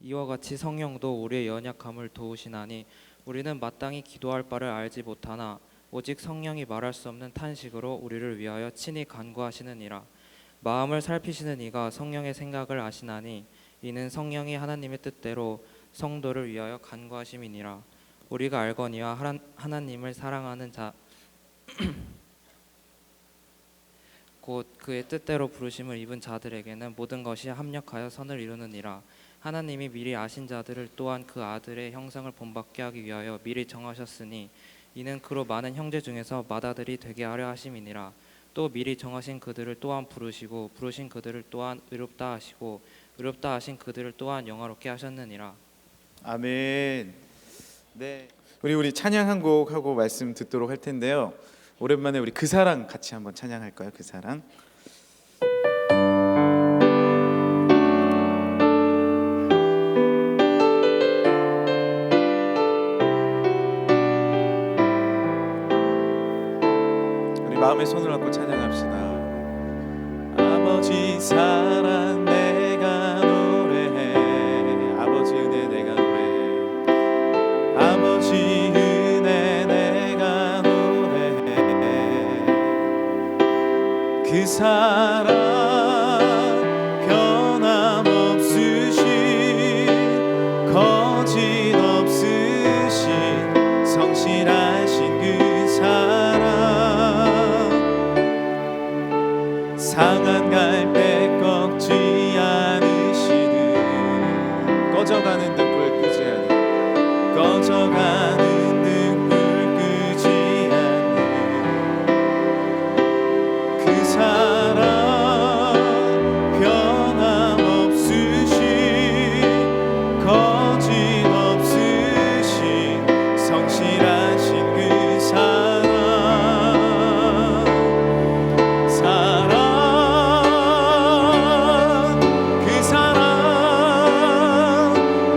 이와 같이 성령도 우리의 연약함을 도우시나니 우리는 마땅히 기도할 바를 알지 못하나 오직 성령이 말할 수 없는 탄식으로 우리를 위하여 친히 간구하시느니라. 마음을 살피시는 이가 성령의 생각을 아시나니 이는 성령이 하나님의 뜻대로 성도를 위하여 간구하심이니라. 우리가 알거니와 하나님을 사랑하는 자 곧 그의 뜻대로 부르심을 입은 자들에게는 모든 것이 합력하여 선을 이루느니라. 하나님이 미리 아신 자들을 또한 그 아들의 형상을 본받게 하기 위하여 미리 정하셨으니 이는 그로 많은 형제 중에서 맏아들이 되게 하려 하심이니라. 또 미리 정하신 그들을 또한 부르시고 부르신 그들을 또한 의롭다 하시고 의롭다 하신 그들을 또한 영화롭게 하셨느니라. 아멘. 네, 우리 찬양 한 곡 하고 말씀 듣도록 할 텐데요. 오랜만에 우리 그 사랑 같이 한번 찬양할까요? 그 사랑. 우리 마음의 손을 얹고 찬양합시다. 아버지 사랑 내가 노래해. 아버지 은혜 내가 노래해. 아버지 은혜 내가 노래해. 그 사랑 변함없으신 거짓없으신 성실하신 그 사랑 상한 갈대 꺾지 않으시는 꺼져가는 등불 끄지 않는 꺼져가는 등불 끄지 않는 그 사랑 변함없으신 거짓없으신 성실하신 그 사랑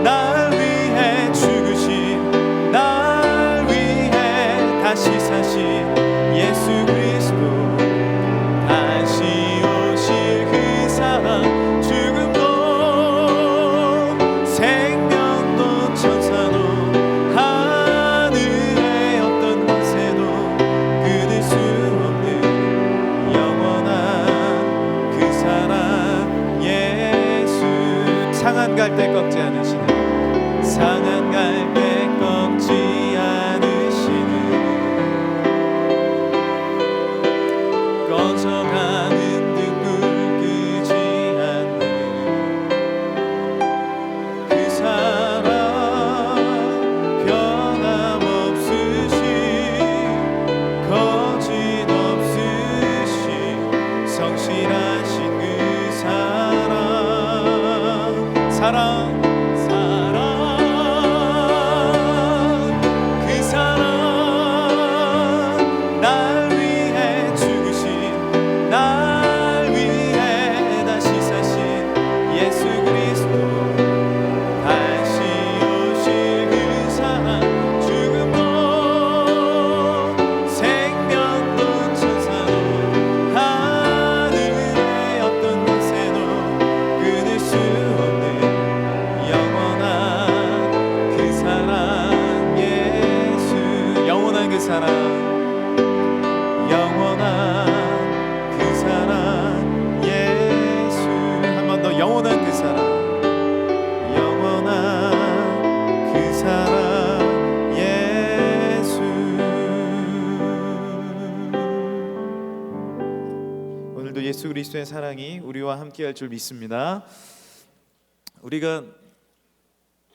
날 위해 죽으신 날 위해 다시 사신 예수 그리스도 다시 오실 그 사랑 죽음도 생명도 천사도 하늘의 어떤 권세도 끊을 수 없는 영원한 그 사랑 예수 상한 갈대 꺾지 않으시는 상한 갈대 꺾지 않으시는 꺼져가는 등불 끄지 않는 그 사랑 변함없으신 거짓없으신 성실하신 그 사랑 그 사랑 날 위해 죽으신 날 위해 다시 사신 예수 그리스도 다시 오실 그 사랑 죽음도 생명도 천사도 하늘의 어떤 권세도 끊을 수 없는 영원한 그 사랑 예수 영원한 그 사랑 영원한 그 사랑 예수 한 번 더 영원한 그 사랑 영원한 그 사랑 예수 오늘도 예수 그리스도의 사랑이 우리와 함께할 줄 믿습니다. 우리가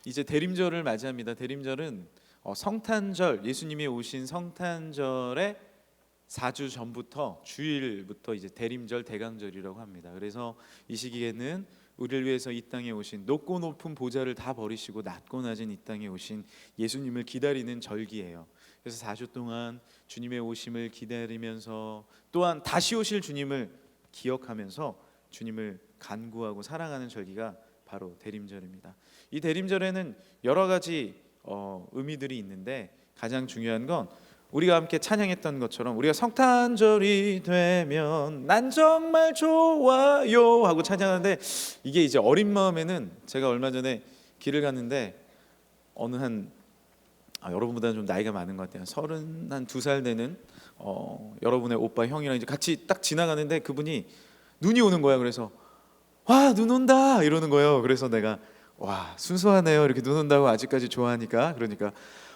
이제 대림절을 맞이합니다. 대림절은 성탄절, 예수님이 오신 성탄절의 4주 전부터 주일부터 이제 대림절 대강절이라고 합니다. 그래서 이 시기에는 우리를 위해서 이 땅에 오신 높고 높은 보좌를 다 버리시고 낮고 낮은 이 땅에 오신 예수님을 기다리는 절기예요. 그래서 4주 동안 주님의 오심을 기다리면서 또한 다시 오실 주님을 기억하면서 주님을 간구하고 사랑하는 절기가 바로 대림절입니다. 이 대림절에는 여러 가지 의미들이 있는데 가장 중요한 건 우리가 함께 찬양했던 것처럼 우리가 성탄절이 되면 난 정말 좋아요 하고 찬양하는데 이게 이제 어린 마음에는 제가 얼마 전에 길을 갔는데 어느 여러분보다는 좀 나이가 많은 것 같아요. 32살 되는 여러분의 오빠 형이랑 이제 같이 딱 지나가는데 그분이 눈이 오는 거야. 그래서 와, 눈 온다 이러는 거예요. 그래서 내가 와, 순수하네요. 이렇게 눈 온다고 아직까지 좋아하니까. 그러니까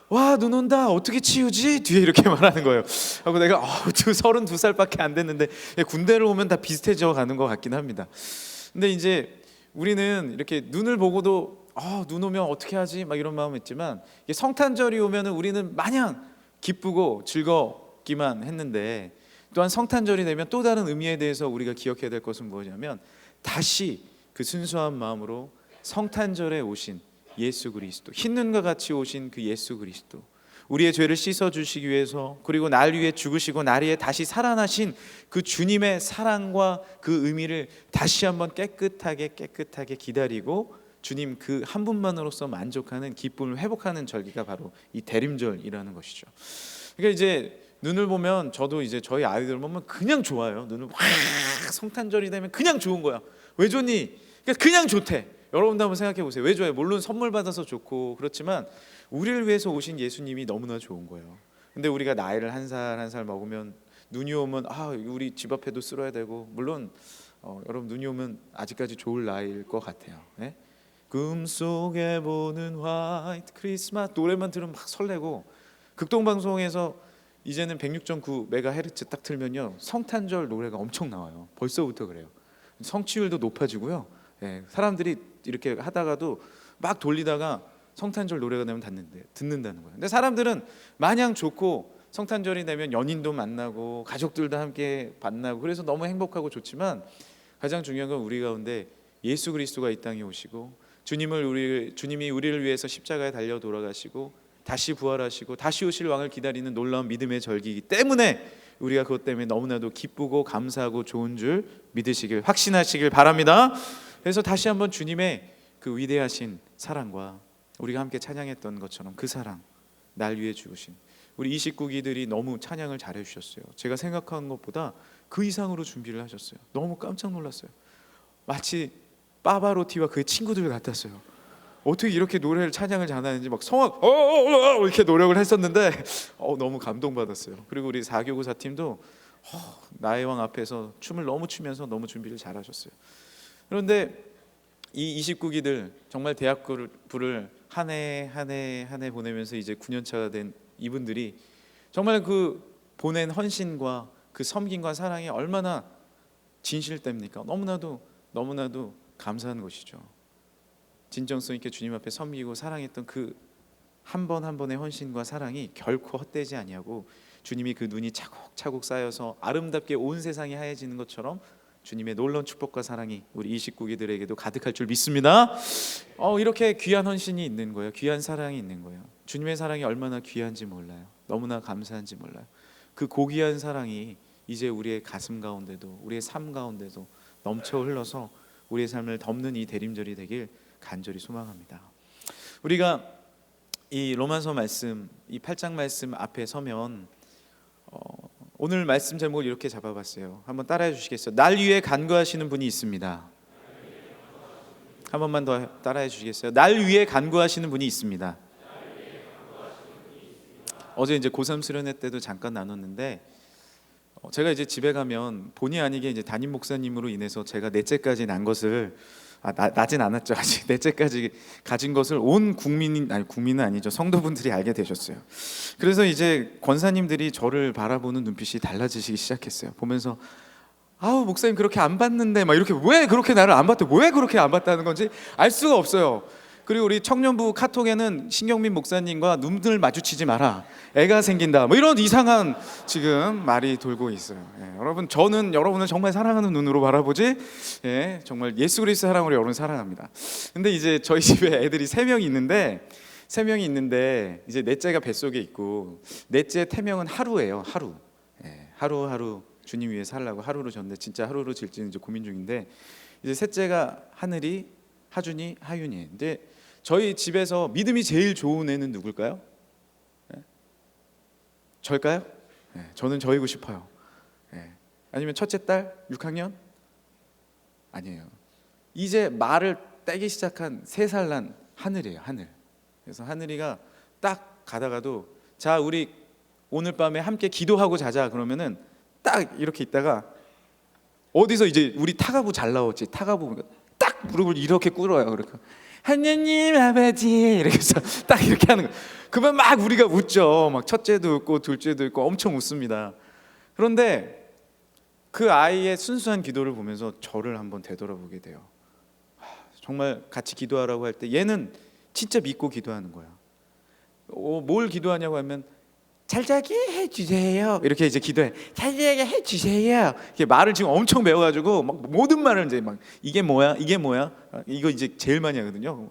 와, 눈 온다 어떻게 치우지? 뒤에 이렇게 말하는 거예요. 하고 내가 32살밖에 안 됐는데 군대를 오면 다 비슷해져 가는 것 같긴 합니다. 근데 이제 우리는 이렇게 눈을 보고도 눈 오면 어떻게 하지? 막 이런 마음이 있지만 이게 성탄절이 오면은 우리는 마냥 기쁘고 즐겁기만 했는데, 또한 성탄절이 되면 또 다른 의미에 대해서 우리가 기억해야 될 것은 무엇이냐면 다시 그 순수한 마음으로 성탄절에 오신 예수 그리스도, 흰 눈과 같이 오신 그 예수 그리스도, 우리의 죄를 씻어 주시기 위해서, 그리고 날 위해 죽으시고 날 위해 다시 살아나신 그 주님의 사랑과 그 의미를 다시 한번 깨끗하게 기다리고 주님 그 한 분만으로서 만족하는 기쁨을 회복하는 절기가 바로 이 대림절이라는 것이죠. 그러니까 이제 눈을 보면, 저도 이제 저희 아이들 보면 그냥 좋아요. 눈을 성탄절이 되면 그냥 좋은 거야. 왜 좋니? 그냥 좋대. 여러분도 한번 생각해 보세요. 왜 좋아요? 물론 선물 받아서 좋고 그렇지만 우리를 위해서 오신 예수님이 너무나 좋은 거예요. 근데 우리가 나이를 한 살 한 살 먹으면 눈이 오면 우리 집 앞에도 쓸어야 되고, 물론 여러분 눈이 오면 아직까지 좋을 나이일 것 같아요. 네? 꿈속에 보는 화이트 크리스마스 노래만 들으면 막 설레고, 극동방송에서 이제는 106.9MHz 딱 틀면요 성탄절 노래가 엄청 나와요. 벌써부터 그래요. 성취율도 높아지고요. 사람들이 이렇게 하다가도 막 돌리다가 성탄절 노래가 되면 듣는다는 거예요. 근데 사람들은 마냥 좋고 성탄절이 되면 연인도 만나고 가족들도 함께 만나고 그래서 너무 행복하고 좋지만, 가장 중요한 건 우리 가운데 예수 그리스도가 이 땅에 오시고 주님이 우리를 위해서 십자가에 달려 돌아가시고 다시 부활하시고 다시 오실 왕을 기다리는 놀라운 믿음의 절기이기 때문에 우리가 그것 때문에 너무나도 기쁘고 감사하고 좋은 줄 믿으시길, 확신하시길 바랍니다. 그래서 다시 한번 주님의 그 위대하신 사랑과 우리가 함께 찬양했던 것처럼 그 사랑, 날 위해 죽으신 우리 29기들이 너무 찬양을 잘해 주셨어요. 제가 생각한 것보다 그 이상으로 준비를 하셨어요. 너무 깜짝 놀랐어요. 마치 파바로티와 그의 친구들 같았어요. 어떻게 이렇게 노래를 찬양을 잘하는지 막 성악 이렇게 노력을 했었는데 너무 감동받았어요. 그리고 우리 4교구사 팀도 나의 왕 앞에서 춤을 너무 추면서 너무 준비를 잘하셨어요. 그런데 이 29기들 정말 대학부를 한 해 보내면서 이제 9년차가 된 이분들이 정말 그 보낸 헌신과 그 섬김과 사랑이 얼마나 진실됩니까? 너무나도 감사한 것이죠. 진정성 있게 주님 앞에 섬기고 사랑했던 그 한 번 한 번의 헌신과 사랑이 결코 헛되지 아니하고, 주님이 그 눈이 차곡차곡 쌓여서 아름답게 온 세상이 하얘지는 것처럼 주님의 놀라운 축복과 사랑이 우리 29기들에게도 가득할 줄 믿습니다. 이렇게 귀한 헌신이 있는 거예요. 귀한 사랑이 있는 거예요. 주님의 사랑이 얼마나 귀한지 몰라요. 너무나 감사한지 몰라요. 그 고귀한 사랑이 이제 우리의 가슴 가운데도, 우리의 삶 가운데도 넘쳐 흘러서 우리의 삶을 덮는 이 대림절이 되길 간절히 소망합니다. 우리가 이 로마서 말씀, 이 8장 말씀 앞에 서면 오늘 말씀 제목을 이렇게 잡아봤어요. 한번 따라해 주시겠어요? 날 위해 간구하시는 분이 있습니다. 한 번만 더 따라해 주시겠어요? 날 위해 간구하시는 분이 있습니다. 어제 이제 고3 수련회 때도 잠깐 나눴는데, 제가 이제 집에 가면 본의 아니게 이제 담임 목사님으로 인해서 제가 넷째까지 난 것을 나진 않았죠. 아직 넷째까지 가진 것을 온 국민은 아니죠. 성도분들이 알게 되셨어요. 그래서 이제 권사님들이 저를 바라보는 눈빛이 달라지기 시작했어요. 보면서 목사님 그렇게 안 봤는데 막 이렇게, 왜 그렇게 나를 안 봤대? 왜 그렇게 안 봤다는 건지 알 수가 없어요. 그리고 우리 청년부 카톡에는 신경민 목사님과 눈을 마주치지 마라, 애가 생긴다, 뭐 이런 이상한 지금 말이 돌고 있어요. 여러분, 저는 여러분을 정말 사랑하는 눈으로 바라보지, 정말 예수 그리스도 사랑으로 여러분 사랑합니다. 근데 이제 저희 집에 애들이 3명이 있는데 이제 넷째가 뱃속에 있고, 넷째 태명은 하루예요. 하루 주님 위해 살라고 하루로 졌는데 진짜 하루로 질지는 이제 고민 중인데, 이제 셋째가 하늘이, 하준이, 하윤이. 근데 저희 집에서 믿음이 제일 좋은 애는 누굴까요? 저일까요? 저는 저이고 싶어요. 아니면 첫째 딸 6학년? 아니에요. 이제 말을 떼기 시작한 3살 난 하늘이에요, 하늘. 그래서 하늘이가 딱 가다가도 자 우리 오늘 밤에 함께 기도하고 자자 그러면은 딱 이렇게 있다가 어디서 이제 우리 타가부 잘 나왔지, 타가부 딱 무릎을 이렇게 꿇어요. 그러니까 하나님 아버지 이렇게 해서 딱 이렇게 하는 거. 그러면 막 우리가 웃죠. 막 첫째도 웃고 둘째도 웃고 엄청 웃습니다. 그런데 그 아이의 순수한 기도를 보면서 저를 한번 되돌아보게 돼요. 정말 같이 기도하라고 할 때 얘는 진짜 믿고 기도하는 거야. 뭘 기도하냐고 하면 잘 자게 해주세요. 이렇게 이제 기도해. 잘 자게 해주세요. 이렇게 말을 지금 엄청 배워가지고 막 모든 말을 이제 막 이게 뭐야, 이게 뭐야. 이거 이제 제일 많이 하거든요.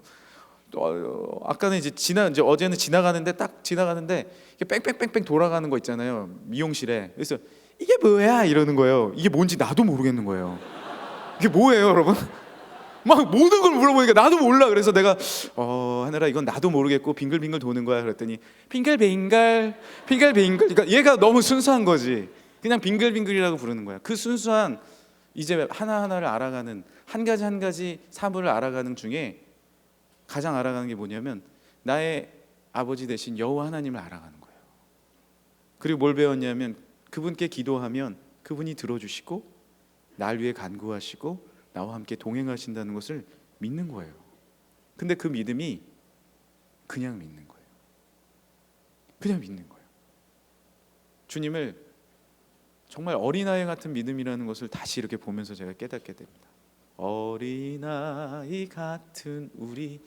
또 아까는 이제 이제 어제는 지나가는데 딱 지나가는데 뺑뺑뺑뺑 돌아가는 거 있잖아요. 미용실에. 그래서 이게 뭐야 이러는 거예요. 이게 뭔지 나도 모르겠는 거예요. 이게 뭐예요, 여러분? 막 모든 걸 물어보니까 나도 몰라. 그래서 내가 하늘아 이건 나도 모르겠고 빙글빙글 도는 거야. 그랬더니 빙글빙글 빙글빙글. 그러니까 얘가 너무 순수한 거지. 그냥 빙글빙글이라고 부르는 거야. 그 순수한 이제 하나하나를 알아가는 한 가지 사물을 알아가는 중에 가장 알아가는 게 뭐냐면 나의 아버지 대신 여호와 하나님을 알아가는 거예요. 그리고 뭘 배웠냐면 그분께 기도하면 그분이 들어주시고 날 위해 간구하시고 나와 함께 동행하신다는 것을 믿는 거예요. 근데 그 믿음이 그냥 믿는 거예요. 그냥 믿는 거예요. 주님을 정말 어린아이 같은 믿음이라는 것을 다시 이렇게 보면서 제가 깨닫게 됩니다. 어린아이 같은 우리,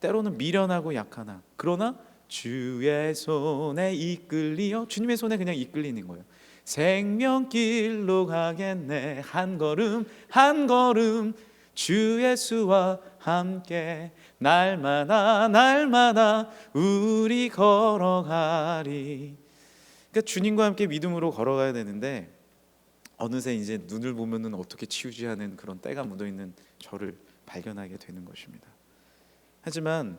때로는 미련하고 약하나 그러나 주의 손에 이끌리어, 주님의 손에 그냥 이끌리는 거예요. 생명길로 가겠네 한 걸음 한 걸음 주 예수와 함께 날마다 우리 걸어가리. 그러니까 주님과 함께 믿음으로 걸어가야 되는데 어느새 이제 눈을 보면은 어떻게 치우지 하는 그런 때가 묻어있는 저를 발견하게 되는 것입니다. 하지만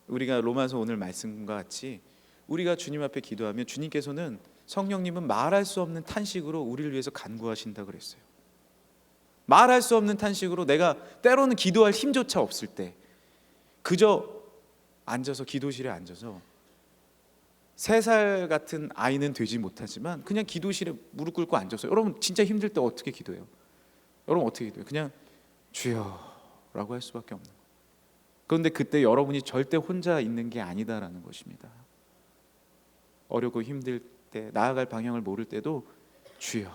우리가 로마서 오늘 말씀과 같이 우리가 주님 앞에 기도하면 주님께서는, 성령님은 말할 수 없는 탄식으로 우리를 위해서 간구하신다 그랬어요. 말할 수 없는 탄식으로, 내가 때로는 기도할 힘조차 없을 때 그저 앉아서, 기도실에 앉아서 3살 같은 아이는 되지 못하지만 그냥 기도실에 무릎 꿇고 앉아서, 여러분 진짜 힘들 때 어떻게 기도해요? 여러분 어떻게 기도해요? 그냥 주여 라고 할 수밖에 없는 거예요. 그런데 그때 여러분이 절대 혼자 있는 게 아니다라는 것입니다. 어렵고 힘들 때, 나아갈 방향을 모를 때도 주여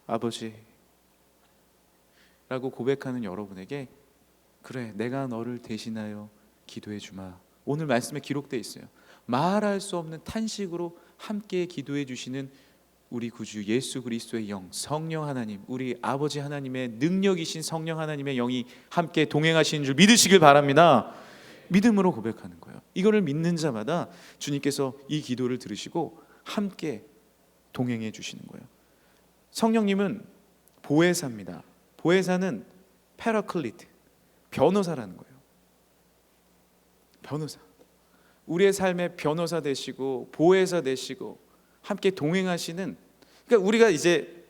아버지 라고 고백하는 여러분에게, 그래 내가 너를 대신하여 기도해 주마. 오늘 말씀에 기록되어 있어요. 말할 수 없는 탄식으로 함께 기도해 주시는 우리 구주 예수 그리스도의 영, 성령 하나님, 우리 아버지 하나님의 능력이신 성령 하나님의 영이 함께 동행하시는 줄 믿으시길 바랍니다. 믿음으로 고백하는 거예요. 이거를 믿는 자마다 주님께서 이 기도를 들으시고 함께 동행해 주시는 거예요. 성령님은 보혜사입니다. 보혜사는 패러클리트, 변호사라는 거예요. 변호사. 우리의 삶의 변호사 되시고 보혜사 되시고 함께 동행하시는, 그러니까 우리가 이제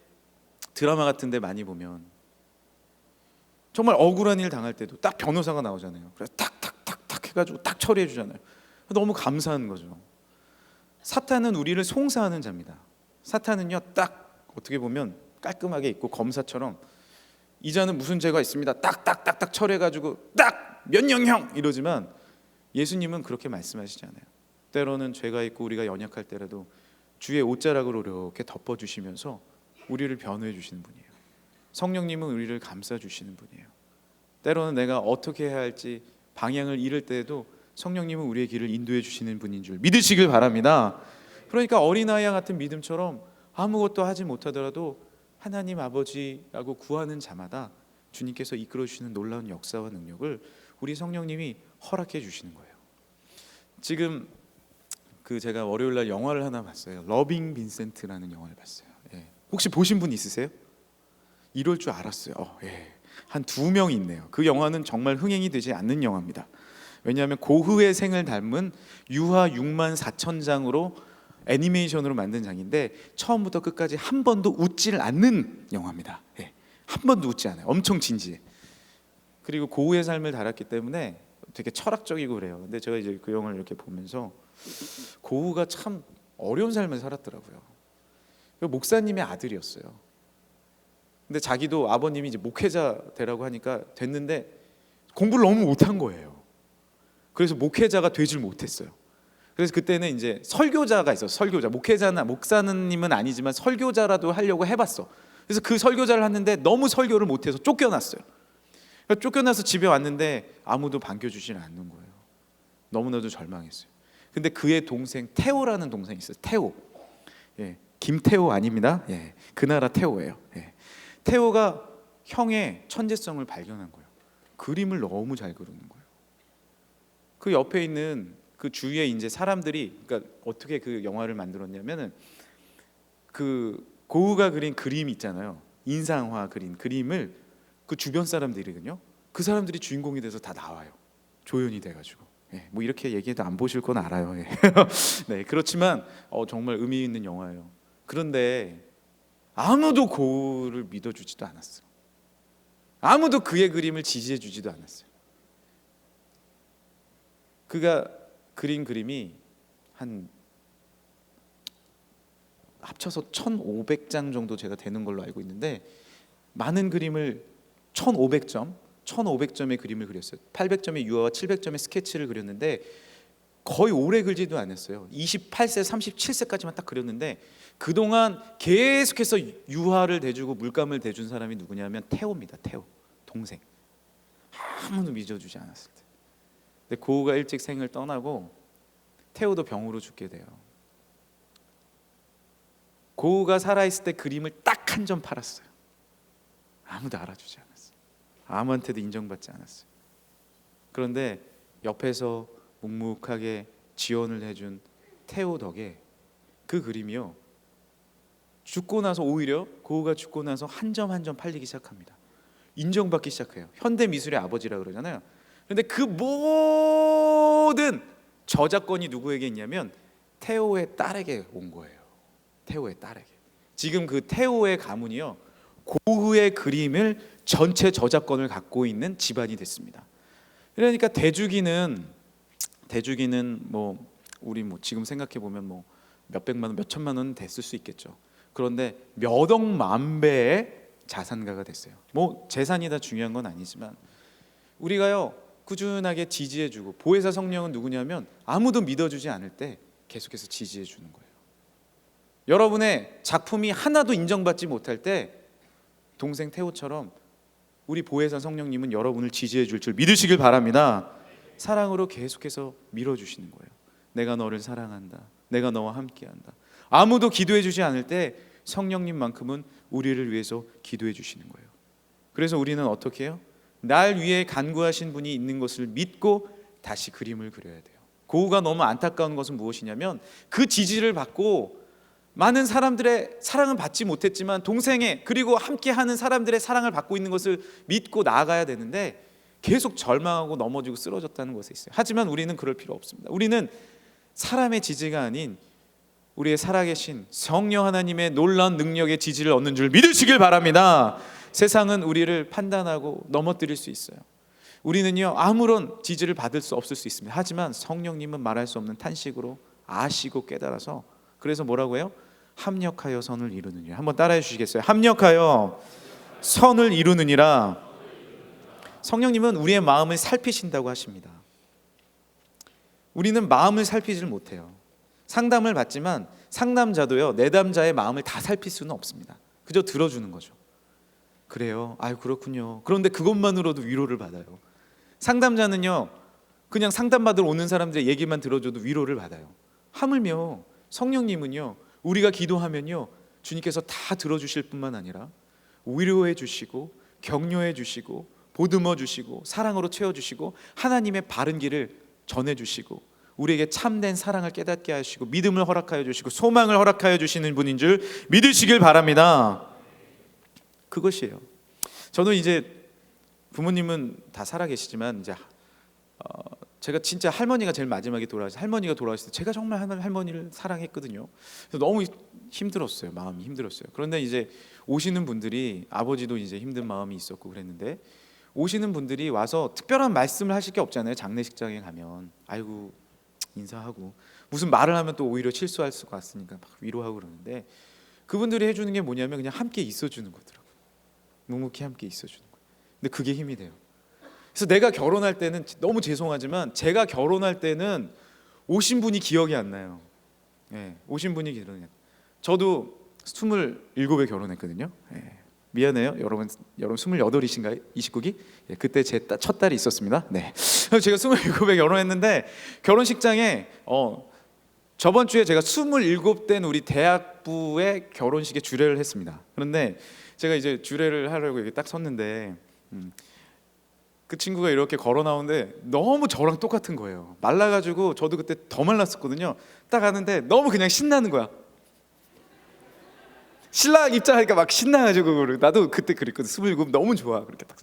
드라마 같은 데 많이 보면 정말 억울한 일 당할 때도 딱 변호사가 나오잖아요. 그래서 탁탁탁탁 해가지고 딱 처리해 주잖아요. 너무 감사한 거죠. 사탄은 우리를 송사하는 자입니다. 사탄은요, 딱 어떻게 보면 깔끔하게 있고 검사처럼 이 자는 무슨 죄가 있습니다. 딱딱딱딱 처리해가지고 딱 면령형 이러지만 예수님은 그렇게 말씀하시지 않아요. 때로는 죄가 있고 우리가 연약할 때라도 주의 옷자락으로 이렇게 덮어주시면서 우리를 변호해 주시는 분이에요. 성령님은 우리를 감싸 주시는 분이에요. 때로는 내가 어떻게 해야 할지 방향을 잃을 때에도 성령님은 우리의 길을 인도해 주시는 분인 줄 믿으시길 바랍니다. 그러니까 어린아이와 같은 믿음처럼 아무것도 하지 못하더라도 하나님 아버지라고 구하는 자마다 주님께서 이끌어 주시는 놀라운 역사와 능력을 우리 성령님이 허락해 주시는 거예요. 지금 제가 월요일 날 영화를 하나 봤어요. 러빙 빈센트라는 영화를 봤어요. 예. 혹시 보신 분 있으세요? 이럴 줄 알았어요. 예. 한 2명 있네요. 그 영화는 정말 흥행이 되지 않는 영화입니다. 왜냐하면 고흐의 생을 닮은 유화 6만 4천 장으로 애니메이션으로 만든 장인데 처음부터 끝까지 한 번도 웃지를 않는 영화입니다. 예. 한 번도 웃지 않아요. 엄청 진지해. 그리고 고흐의 삶을 달았기 때문에 되게 철학적이고 그래요. 근데 제가 이제 그 영화를 이렇게 보면서 고우가 참 어려운 삶을 살았더라고요. 목사님의 아들이었어요. 근데 자기도 아버님이 이제 목회자 되라고 하니까 됐는데 공부를 너무 못한 거예요. 그래서 목회자가 되질 못했어요. 그래서 그때는 이제 설교자가 있어. 설교자, 목회자나 목사님은 아니지만 설교자라도 하려고 해봤어. 그래서 그 설교자를 했는데 너무 설교를 못해서 쫓겨났어요. 그러니까 쫓겨나서 집에 왔는데 아무도 반겨주지는 않는 거예요. 너무나도 절망했어요. 근데 그의 동생 태호라는 동생이 있어요. 태호, 예, 김태호 아닙니다. 예, 그 나라 태호예요. 예. 태호가 형의 천재성을 발견한 거예요. 그림을 너무 잘 그리는 거예요. 그 옆에 있는 그 주위에 이제 사람들이, 그러니까 어떻게 그 영화를 만들었냐면은 그 고우가 그린 그림 있잖아요. 인상화 그린 그림을 그 주변 사람들이거든요. 그 사람들이 주인공이 돼서 다 나와요. 조연이 돼가지고. 예, 뭐 이렇게 얘기해도 안 보실 건 알아요. 예. 네, 그렇지만 정말 의미 있는 영화예요. 그런데 아무도 고우를 믿어주지도 않았어요. 아무도 그의 그림을 지지해주지도 않았어요. 그가 그린 그림이 한 합쳐서 1,500장 정도 제가 되는 걸로 알고 있는데, 많은 그림을 1,500점의 그림을 그렸어요. 800점의 유화와 700점의 스케치를 그렸는데 거의 오래 그리지도 않았어요. 28세, 37세까지만 딱 그렸는데 그동안 계속해서 유화를 대주고 물감을 대준 사람이 누구냐면 태호입니다. 태호, 동생. 아무도 믿어주지 않았을 때. 근데 고우가 일찍 생을 떠나고 태호도 병으로 죽게 돼요. 고우가 살아있을 때 그림을 딱 한 점 팔았어요. 아무도 알아주지 않았어요. 아무한테도 인정받지 않았어요. 그런데 옆에서 묵묵하게 지원을 해준 태호 덕에 그 그림이요, 죽고 나서, 오히려 고우가 죽고 나서 한 점 한 점 팔리기 시작합니다. 인정받기 시작해요. 현대 미술의 아버지라 그러잖아요. 그런데 그 모든 저작권이 누구에게 있냐면 태호의 딸에게 온 거예요. 태호의 딸에게. 지금 그 태호의 가문이요, 고흐의 그림을 전체 저작권을 갖고 있는 집안이 됐습니다. 그러니까 대주기는 뭐 우리 뭐 지금 생각해 보면 뭐 몇백만 원, 몇천만 원 됐을 수 있겠죠. 그런데 몇 억만 배의 자산가가 됐어요. 뭐 재산이 다 중요한 건 아니지만 우리가요 꾸준하게 지지해주고, 보혜사 성령은 누구냐면 아무도 믿어주지 않을 때 계속해서 지지해주는 거예요. 여러분의 작품이 하나도 인정받지 못할 때 동생 태호처럼 우리 보혜사 성령님은 여러분을 지지해 줄 줄 믿으시길 바랍니다. 사랑으로 계속해서 밀어주시는 거예요. 내가 너를 사랑한다. 내가 너와 함께한다. 아무도 기도해 주지 않을 때 성령님만큼은 우리를 위해서 기도해 주시는 거예요. 그래서 우리는 어떻게 해요? 날 위해 간구하신 분이 있는 것을 믿고 다시 그림을 그려야 돼요. 고우가 너무 안타까운 것은 무엇이냐면 그 지지를 받고 많은 사람들의 사랑은 받지 못했지만 동생의, 그리고 함께하는 사람들의 사랑을 받고 있는 것을 믿고 나아가야 되는데 계속 절망하고 넘어지고 쓰러졌다는 것에 있어요. 하지만 우리는 그럴 필요 없습니다. 우리는 사람의 지지가 아닌 우리의 살아계신 성령 하나님의 놀라운 능력의 지지를 얻는 줄 믿으시길 바랍니다. 세상은 우리를 판단하고 넘어뜨릴 수 있어요. 우리는요 아무런 지지를 받을 수 없을 수 있습니다. 하지만 성령님은 말할 수 없는 탄식으로 아시고 깨달아서, 그래서 뭐라고 해요? 합력하여 선을 이루느니라. 한번 따라해 주시겠어요? 합력하여 선을 이루느니라. 성령님은 우리의 마음을 살피신다고 하십니다. 우리는 마음을 살피질 못해요. 상담을 받지만 상담자도요 내담자의 마음을 다 살필 수는 없습니다. 그저 들어주는 거죠. 그래요, 아유 그렇군요. 그런데 그것만으로도 위로를 받아요. 상담자는요 그냥 상담받으러 오는 사람들의 얘기만 들어줘도 위로를 받아요. 하물며 성령님은요 우리가 기도하면요 주님께서 다 들어주실 뿐만 아니라 위로해 주시고 격려해 주시고 보듬어 주시고 사랑으로 채워 주시고 하나님의 바른 길을 전해 주시고 우리에게 참된 사랑을 깨닫게 하시고 믿음을 허락하여 주시고 소망을 허락하여 주시는 분인 줄 믿으시길 바랍니다. 그것이에요. 저는 이제 부모님은 다 살아계시지만 이제 제가 진짜 할머니가 제일 마지막에 돌아가셨어요. 할머니가 돌아가셨을 때 제가 정말 할머니를 사랑했거든요. 그래서 너무 힘들었어요. 마음이 힘들었어요. 그런데 이제 오시는 분들이, 아버지도 이제 힘든 마음이 있었고 그랬는데 오시는 분들이 와서 특별한 말씀을 하실 게 없잖아요. 장례식장에 가면 아이고 인사하고 무슨 말을 하면 또 오히려 실수할 것 같으니까 막 위로하고 그러는데, 그분들이 해주는 게 뭐냐면 그냥 함께 있어주는 거더라고요. 묵묵히 함께 있어주는 거예요. 근데 그게 힘이 돼요. 그래서 내가 결혼할 때는 너무 죄송하지만 제가 결혼할 때는 오신 분이 기억이 안 나요. 예, 오신 분이 기억이 안 나요. 저도 27에 결혼했거든요. 예, 미안해요, 여러분 28이신가요? 29기? 예, 그때 제 첫 딸이 있었습니다. 네, 제가 27에 결혼했는데 결혼식장에 저번 주에 제가 27된 우리 대학부의 결혼식에 주례를 했습니다. 그런데 제가 이제 주례를 하려고 여기 딱 섰는데 그 친구가 이렇게 걸어 나오는데 너무 저랑 똑같은 거예요. 말라가지고 저도 그때 더 말랐었거든요. 딱 하는데 너무 그냥 신나는 거야. 신랑 입장하니까 막 신나가지고, 나도 그때 그랬거든. 27 너무 좋아. 그렇게 딱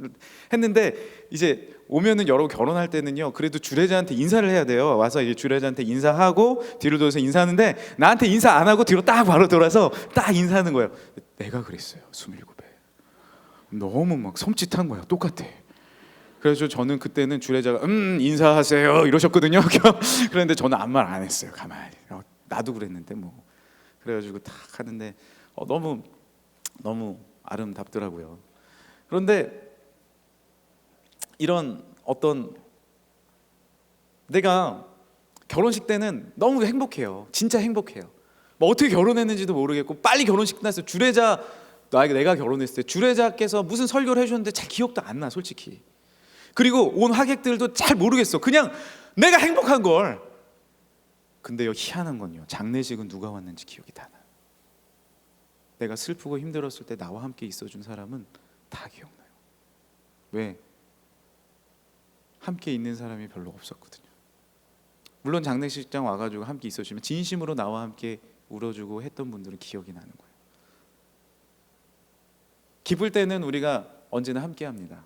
했는데 이제 오면은 여러분 결혼할 때는요, 그래도 주례자한테 인사를 해야 돼요. 와서 이제 주례자한테 인사하고 뒤로 돌아서 인사하는데 나한테 인사 안 하고 뒤로 딱 바로 돌아서 딱 인사하는 거예요. 내가 그랬어요. 27에 너무 막 섬찟한 거야. 똑같아. 그래서 저는 그때는 주례자가 인사하세요 이러셨거든요. 그런데 저는 아무 말 안 했어요. 가만히. 나도 그랬는데 뭐. 그래가지고 딱 하는데 너무 아름답더라고요. 그런데 이런 어떤, 내가 결혼식 때는 너무 행복해요. 진짜 행복해요. 뭐 어떻게 결혼했는지도 모르겠고, 빨리 결혼식 끝났어요. 주례자, 내가 결혼했을 때 주례자께서 무슨 설교를 해주셨는데 잘 기억도 안 나, 솔직히. 그리고 온 하객들도 잘 모르겠어. 그냥 내가 행복한 걸. 근데요, 희한한 건요, 장례식은 누가 왔는지 기억이 다 나요. 내가 슬프고 힘들었을 때 나와 함께 있어준 사람은 다 기억나요. 왜? 함께 있는 사람이 별로 없었거든요. 물론 장례식장 와가지고 함께 있어주면 진심으로 나와 함께 울어주고 했던 분들은 기억이 나는 거예요. 기쁠 때는 우리가 언제나 함께 합니다.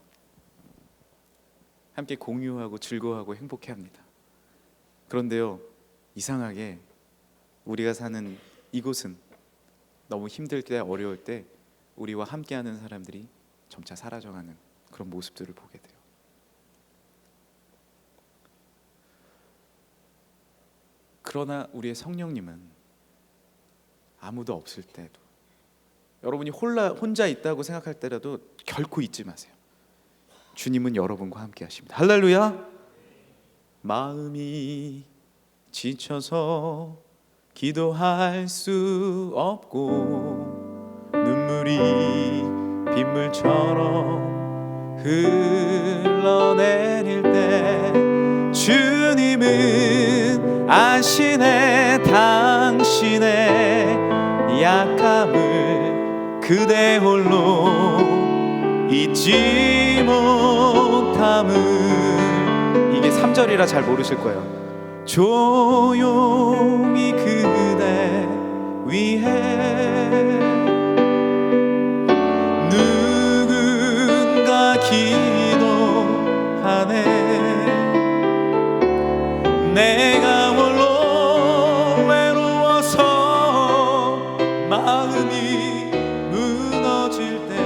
함께 공유하고 즐거워하고 행복해합니다. 그런데요, 이상하게 우리가 사는 이곳은 너무 힘들 때, 어려울 때 우리와 함께하는 사람들이 점차 사라져가는 그런 모습들을 보게 돼요. 그러나 우리의 성령님은 아무도 없을 때도, 여러분이 혼자 있다고 생각할 때라도 결코 잊지 마세요. 주님은 여러분과 함께 하십니다. 할렐루야. 마음이 지쳐서 기도할 수 없고 눈물이 빗물처럼 흘러내릴 때 주님은 아시네. 당신의 약함을 그대 홀로 잊지 못함을. 이게 3절이라 잘 모르실 거예요. 조용히 그대 위해 누군가 기도하네. 내가 홀로 외로워서 마음이 무너질 때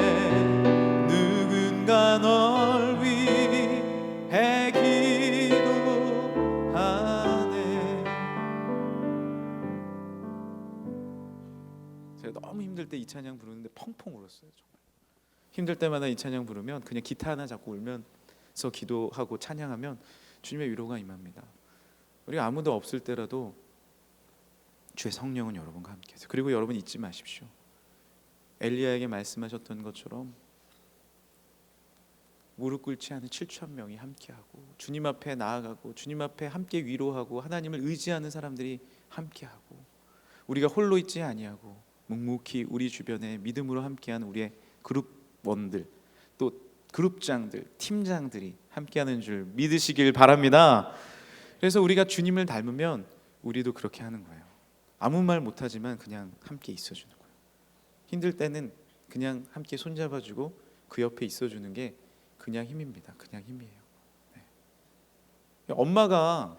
누군가 널 위해 기도하네. 제가 너무 힘들 때 이 찬양 부르는데 펑펑 울었어요. 정말 힘들 때마다 이 찬양 부르면 그냥 기타 하나 잡고 울면서 기도하고 찬양하면 주님의 위로가 임합니다. 우리가 아무도 없을 때라도 주의 성령은 여러분과 함께 하세요. 그리고 여러분 잊지 마십시오. 엘리야에게 말씀하셨던 것처럼 무릎 꿇지 않은 7,000명이 함께하고 주님 앞에 나아가고 주님 앞에 함께 위로하고 하나님을 의지하는 사람들이 함께하고, 우리가 홀로 있지 아니하고 묵묵히 우리 주변에 믿음으로 함께하는 우리의 그룹원들, 또 그룹장들, 팀장들이 함께하는 줄 믿으시길 바랍니다. 그래서 우리가 주님을 닮으면 우리도 그렇게 하는 거예요. 아무 말 못하지만 그냥 함께 있어주는 거예요. 힘들 때는 그냥 함께 손잡아주고 그 옆에 있어주는 게 그냥 힘입니다. 그냥 힘이에요. 네. 엄마가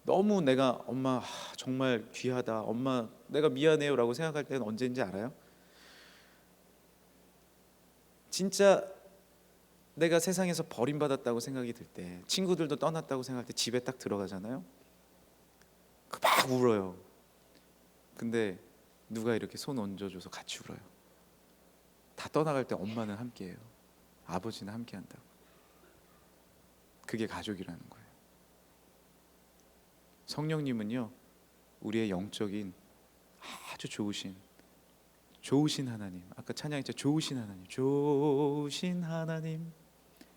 너무 내가 엄마 정말 귀하다, 엄마 내가 미안해요 라고 생각할 때는 언제인지 알아요? 진짜 내가 세상에서 버림받았다고 생각이 들 때, 친구들도 떠났다고 생각할 때 집에 딱 들어가잖아요. 막 울어요. 근데 누가 이렇게 손 얹어줘서 같이 울어요. 다 떠나갈 때 엄마는 함께해요. 아버지는 함께한다고. 그게 가족이라는 거예요. 성령님은요, 우리의 영적인 아주 좋으신 하나님. 아까 찬양했죠. 좋으신 하나님, 좋으신 하나님,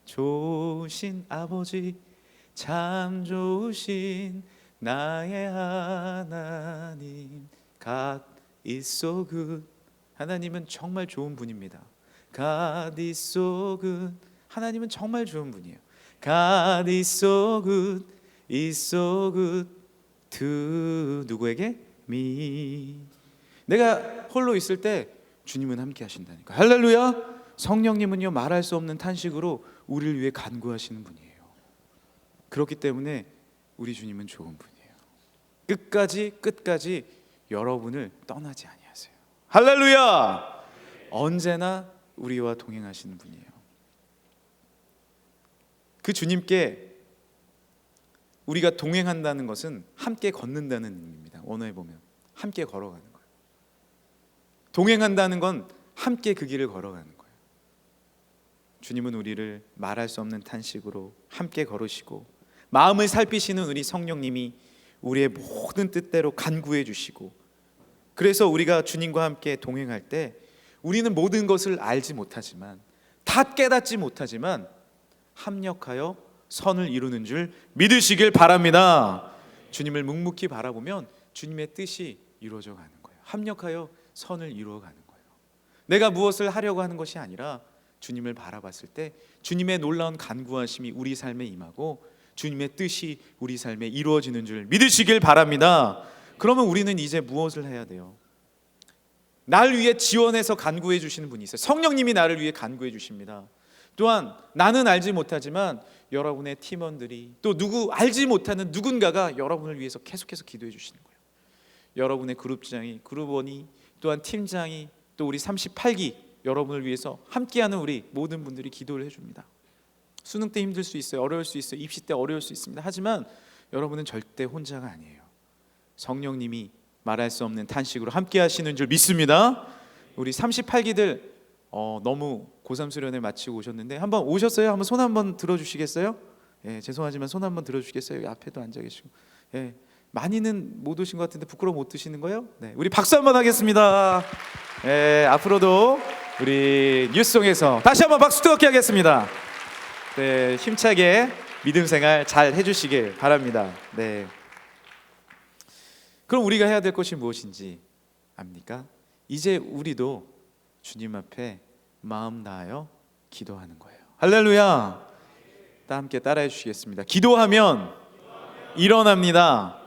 좋으신 아버지, 참 좋으신 나의 하나님. God is so good. 하나님은 정말 좋은 분입니다. God is so good. 하나님은 정말 좋은 분이에요. God is so good, is so good to 누구에게? me. 내가 홀로 있을 때 주님은 함께 하신다니까. 할렐루야. 성령님은요, 말할 수 없는 탄식으로 우리를 위해 간구하시는 분이에요. 그렇기 때문에 우리 주님은 좋은 분이에요. 끝까지 여러분을 떠나지 아니하세요. 할렐루야. 언제나 우리와 동행하시는 분이에요. 그 주님께 우리가 동행한다는 것은 함께 걷는다는 의미입니다. 언어에 보면 함께 걸어가는 거예요. 동행한다는 건 함께 그 길을 걸어가는 거예요. 주님은 우리를 말할 수 없는 탄식으로 함께 걸으시고, 마음을 살피시는 우리 성령님이 우리의 모든 뜻대로 간구해 주시고, 그래서 우리가 주님과 함께 동행할 때 우리는 모든 것을 알지 못하지만, 다 깨닫지 못하지만 합력하여 선을 이루는 줄 믿으시길 바랍니다. 주님을 묵묵히 바라보면 주님의 뜻이 이루어져 가는 거예요. 합력하여 선을 이루어 가는 거예요. 내가 무엇을 하려고 하는 것이 아니라 주님을 바라봤을 때 주님의 놀라운 간구하심이 우리 삶에 임하고 주님의 뜻이 우리 삶에 이루어지는 줄 믿으시길 바랍니다. 그러면 우리는 이제 무엇을 해야 돼요? 날 위해 지원해서 간구해 주시는 분이 있어요. 성령님이 나를 위해 간구해 주십니다. 또한 나는 알지 못하지만 여러분의 팀원들이, 또 누구 알지 못하는 누군가가 여러분을 위해서 계속해서 기도해 주시는 거예요. 여러분의 그룹장이, 그룹원이, 또한 팀장이, 또 우리 38기 여러분을 위해서 함께하는 우리 모든 분들이 기도를 해줍니다. 수능 때 힘들 수 있어요. 어려울 수 있어요. 입시 때 어려울 수 있습니다. 하지만 여러분은 절대 혼자가 아니에요. 성령님이 말할 수 없는 탄식으로 함께 하시는 줄 믿습니다. 우리 38기들 너무 고3 수련회 마치고 오셨는데 한번 오셨어요? 한번 손 한번 들어주시겠어요? 예, 죄송하지만 손 한번 들어주시겠어요? 여기 앞에도 앉아 계시고. 예, 많이는 못 오신 것 같은데 부끄러워 못 드시는 거예요? 네, 우리 박수 한번 하겠습니다. 예, 앞으로도 우리 뉴스송에서 다시 한번 박수 뜨겁게 하겠습니다. 네, 힘차게 믿음 생활 잘 해주시길 바랍니다. 네. 그럼 우리가 해야 될 것이 무엇인지 압니까? 이제 우리도 주님 앞에 마음 다하여 기도하는 거예요. 할렐루야. 다 함께 따라해 주시겠습니다. 기도하면 일어납니다.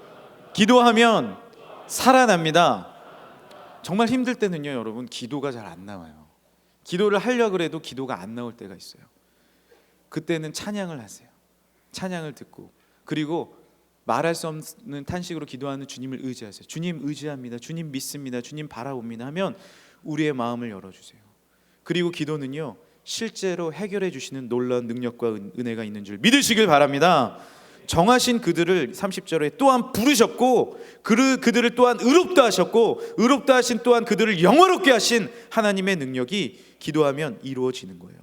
기도하면 살아납니다. 정말 힘들 때는요, 여러분, 기도가 잘 안 나와요. 기도를 하려고 해도 기도가 안 나올 때가 있어요. 그때는 찬양을 하세요. 찬양을 듣고, 그리고 말할 수 없는 탄식으로 기도하는 주님을 의지하세요. 주님 의지합니다. 주님 믿습니다. 주님 바라봅니다 하면 우리의 마음을 열어주세요. 그리고 기도는요, 실제로 해결해 주시는 놀라운 능력과 은혜가 있는 줄 믿으시길 바랍니다. 정하신 그들을 30절에 또한 부르셨고, 그들을 또한 의롭다 하셨고, 의롭다 하신 또한 그들을 영화롭게 하신 하나님의 능력이 기도하면 이루어지는 거예요.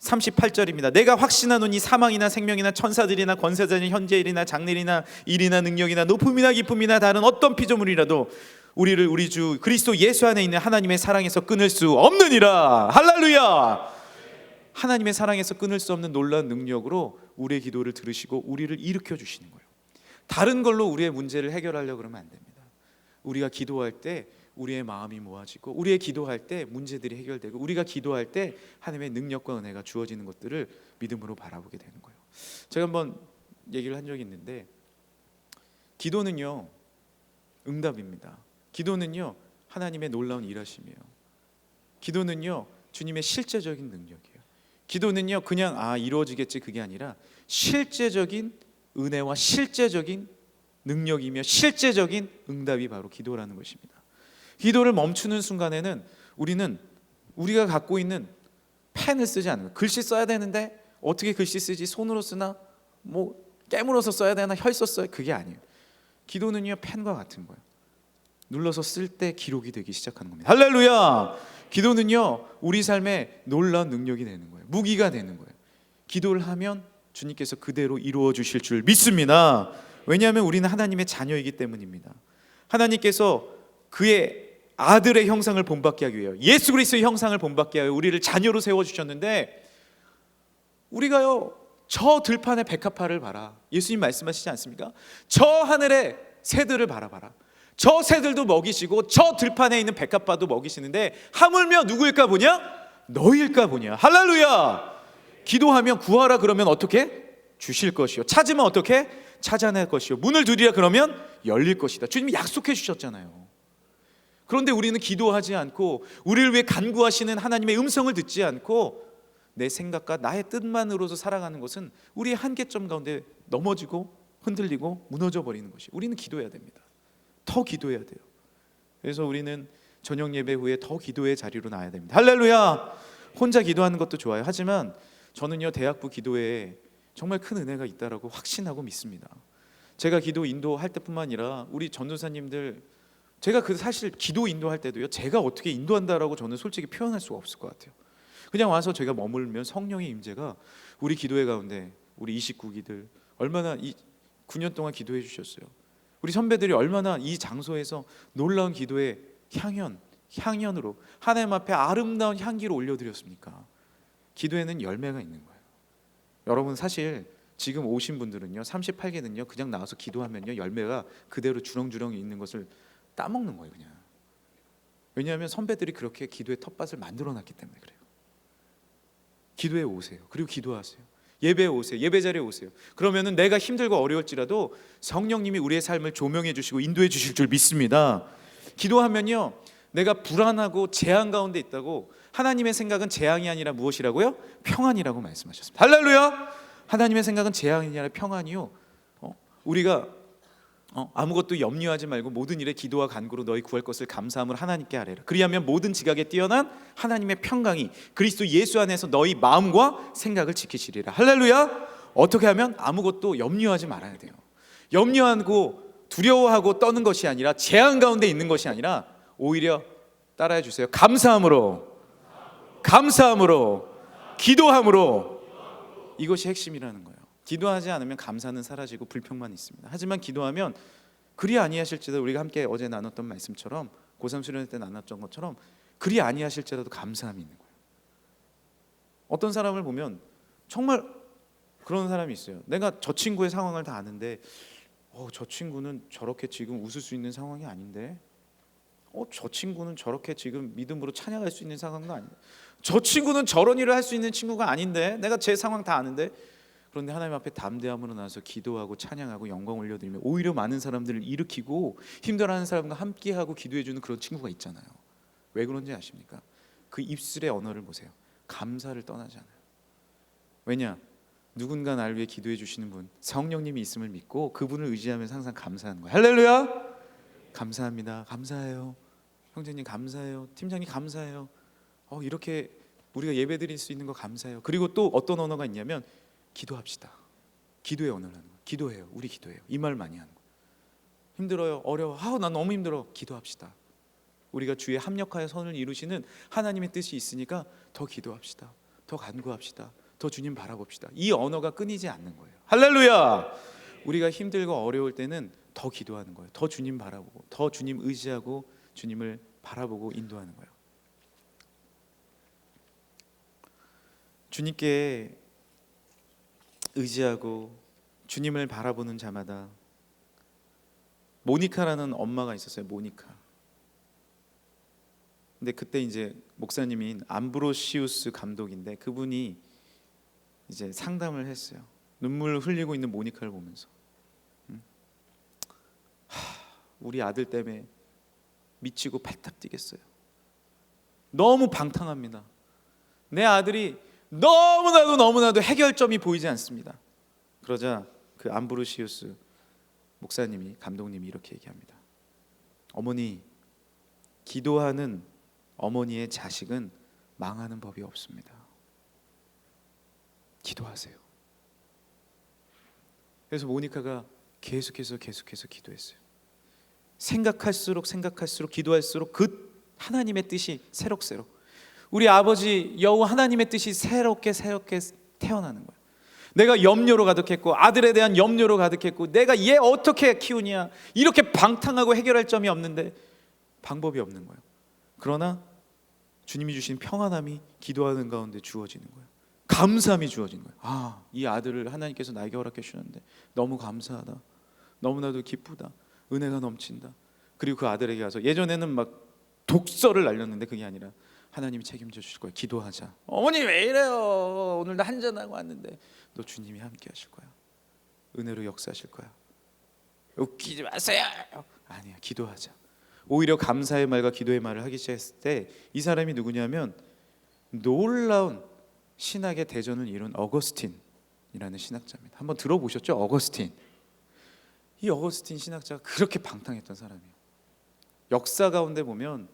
38절입니다. 내가 확신하노니 사망이나 생명이나 천사들이나 권세자니 현재일이나 장래일이나 일이나 능력이나 높음이나 깊음이나 다른 어떤 피조물이라도 우리를 우리 주 그리스도 예수 안에 있는 하나님의 사랑에서 끊을 수 없느니라. 할렐루야. 하나님의 사랑에서 끊을 수 없는 놀라운 능력으로 우리의 기도를 들으시고 우리를 일으켜 주시는 거예요. 다른 걸로 우리의 문제를 해결하려고 그러면 안 됩니다. 우리가 기도할 때 우리의 마음이 모아지고, 우리의 기도할 때 문제들이 해결되고, 우리가 기도할 때 하나님의 능력과 은혜가 주어지는 것들을 믿음으로 바라보게 되는 거예요. 제가 한번 얘기를 한 적이 있는데, 기도는요 응답입니다. 기도는요 하나님의 놀라운 일하심이에요. 기도는요 주님의 실제적인 능력이에요. 기도는요 그냥 이루어지겠지 그게 아니라 실제적인 은혜와 실제적인 능력이며 실제적인 응답이 바로 기도라는 것입니다. 기도를 멈추는 순간에는 우리가 갖고 있는 펜을 쓰지 않는 거예요. 글씨 써야 되는데 어떻게 글씨 쓰지? 손으로 쓰나? 뭐 깨물어서 써야 되나? 혈써 써야? 그게 아니에요. 기도는요 펜과 같은 거예요. 눌러서 쓸 때 기록이 되기 시작하는 겁니다. 할렐루야. 기도는요 우리 삶에 놀라운 능력이 되는 거예요. 무기가 되는 거예요. 기도를 하면 주님께서 그대로 이루어 주실 줄 믿습니다. 왜냐하면 우리는 하나님의 자녀이기 때문입니다. 하나님께서 그의 아들의 형상을 본받게 하기 위하여, 예수 그리스도의 형상을 본받게 하여 우리를 자녀로 세워주셨는데, 우리가요 저 들판의 백합화를 봐라. 예수님 말씀하시지 않습니까? 저 하늘의 새들을 바라봐라. 저 새들도 먹이시고 저 들판에 있는 백합화도 먹이시는데 하물며 누구일까 보냐? 너희일까 보냐. 할렐루야. 기도하면 구하라 그러면 어떻게? 주실 것이요. 찾으면 어떻게? 찾아낼 것이요. 문을 두드리라 그러면 열릴 것이다. 주님이 약속해 주셨잖아요. 그런데 우리는 기도하지 않고 우리를 위해 간구하시는 하나님의 음성을 듣지 않고 내 생각과 나의 뜻만으로서 살아가는 것은 우리의 한계점 가운데 넘어지고 흔들리고 무너져 버리는 것이. 우리는 기도해야 됩니다. 더 기도해야 돼요. 그래서 우리는 저녁 예배 후에 더 기도의 자리로 나와야 됩니다. 할렐루야. 혼자 기도하는 것도 좋아요. 하지만 저는요 대학부 기도회에 정말 큰 은혜가 있다라고 확신하고 믿습니다. 제가 기도 인도할 때뿐만 아니라 우리 전도사님들, 제가 그 사실 기도 인도할 때도요 제가 어떻게 인도한다라고 저는 솔직히 표현할 수가 없을 것 같아요. 그냥 와서 제가 머물면 성령의 임재가 우리 기도회 가운데, 우리 29기들 얼마나 이 9년 동안 기도해 주셨어요. 우리 선배들이 얼마나 이 장소에서 놀라운 기도의 향연으로 하나님 앞에 아름다운 향기를 올려드렸습니까? 기도에는 열매가 있는 거예요. 여러분 사실 지금 오신 분들은요 38개는요 그냥 나와서 기도하면요 열매가 그대로 주렁주렁 있는 것을 따먹는 거예요 그냥. 왜냐하면 선배들이 그렇게 기도의 텃밭을 만들어놨기 때문에 그래요. 기도에 오세요. 그리고 기도하세요. 예배에 오세요. 예배 자리에 오세요. 그러면은 내가 힘들고 어려울지라도 성령님이 우리의 삶을 조명해 주시고 인도해 주실 줄 믿습니다. 기도하면요 내가 불안하고 재앙 가운데 있다고, 하나님의 생각은 재앙이 아니라 무엇이라고요? 평안이라고 말씀하셨습니다. 할렐루야. 하나님의 생각은 재앙이 아니라 평안이요. 우리가 아무것도 염려하지 말고 모든 일에 기도와 간구로 너희 구할 것을 감사함을 하나님께 아뢰라. 그리하면 모든 지각에 뛰어난 하나님의 평강이 그리스도 예수 안에서 너희 마음과 생각을 지키시리라. 할렐루야. 어떻게 하면? 아무것도 염려하지 말아야 돼요. 염려하고 두려워하고 떠는 것이 아니라, 재앙 가운데 있는 것이 아니라 오히려 따라해 주세요. 감사함으로 기도함으로. 이것이 핵심이라는 거예요. 기도하지 않으면 감사는 사라지고 불평만 있습니다. 하지만 기도하면 그리 아니하실지라도, 우리가 함께 어제 나눴던 말씀처럼, 고3 수련회 때 나눴던 것처럼 그리 아니하실지라도 감사함이 있는 거예요. 어떤 사람을 보면 정말 그런 사람이 있어요. 내가 저 친구의 상황을 다 아는데 저 친구는 저렇게 지금 웃을 수 있는 상황이 아닌데, 저 친구는 저렇게 지금 믿음으로 찬양할 수 있는 상황도 아닌데, 저 친구는 저런 일을 할 수 있는 친구가 아닌데, 내가 제 상황 다 아는데. 그런데 하나님 앞에 담대함으로 나서 기도하고 찬양하고 영광 올려드리면 오히려 많은 사람들을 일으키고 힘들어하는 사람과 함께하고 기도해주는 그런 친구가 있잖아요. 왜 그런지 아십니까? 그 입술의 언어를 보세요. 감사를 떠나지 않아요. 왜냐? 누군가 나를 위해 기도해 주시는 분, 성령님이 있음을 믿고 그분을 의지하면서 항상 감사하는 거예요. 할렐루야. 감사합니다. 감사해요. 형제님 감사해요. 팀장님 감사해요. 이렇게 우리가 예배 드릴 수 있는 거 감사해요. 그리고 또 어떤 언어가 있냐면 기도합시다. 기도의 언어를 하는 거예요. 기도해요. 우리 기도해요. 이 말 많이 하는 거예요. 힘들어요. 어려워. 난 너무 힘들어. 기도합시다. 우리가 주에 합력하여 선을 이루시는 하나님의 뜻이 있으니까 더 기도합시다. 더 간구합시다. 더 주님 바라봅시다. 이 언어가 끊이지 않는 거예요. 할렐루야. 우리가 힘들고 어려울 때는 더 기도하는 거예요. 더 주님 바라보고, 더 주님 의지하고 주님을 바라보고 인도하는 거예요. 주님께 의지하고 주님을 바라보는 자마다, 모니카라는 엄마가 있었어요. 모니카. 근데 그때 이제 목사님인 암브로시우스 감독인데, 그분이 이제 상담을 했어요. 눈물을 흘리고 있는 모니카를 보면서, 우리 아들 때문에 미치고 발딱 뛰겠어요. 너무 방탕합니다. 내 아들이 너무나도 해결점이 보이지 않습니다. 그러자 그 암브로시우스 목사님이, 감독님이 이렇게 얘기합니다. 어머니, 기도하는 어머니의 자식은 망하는 법이 없습니다. 기도하세요. 그래서 모니카가 계속해서 기도했어요. 생각할수록 기도할수록 그 하나님의 뜻이 새록새록, 우리 아버지 여호와 하나님의 뜻이 새롭게 태어나는 거예요. 내가 염려로 가득했고, 아들에 대한 염려로 가득했고, 내가 얘 어떻게 키우냐, 이렇게 방탕하고 해결할 점이 없는데 방법이 없는 거예요. 그러나 주님이 주신 평안함이 기도하는 가운데 주어지는 거예요. 감사함이 주어지는 거예요. 이 아들을 하나님께서 나에게 허락해 주셨는데 너무 감사하다, 너무나도 기쁘다, 은혜가 넘친다. 그리고 그 아들에게 가서, 예전에는 막 독서를 날렸는데 그게 아니라 하나님이 책임져 주실 거야. 기도하자. 어머니 왜 이래요? 오늘도 한잔하고 왔는데. 너 주님이 함께 하실 거야. 은혜로 역사하실 거야. 웃기지 마세요. 아니야, 기도하자. 오히려 감사의 말과 기도의 말을 하기 시작했을 때 이 사람이 누구냐면 놀라운 신학의 대전을 이룬 어거스틴이라는 신학자입니다. 한번 들어보셨죠? 어거스틴. 이 어거스틴 신학자가 그렇게 방탕했던 사람이에요. 역사 가운데 보면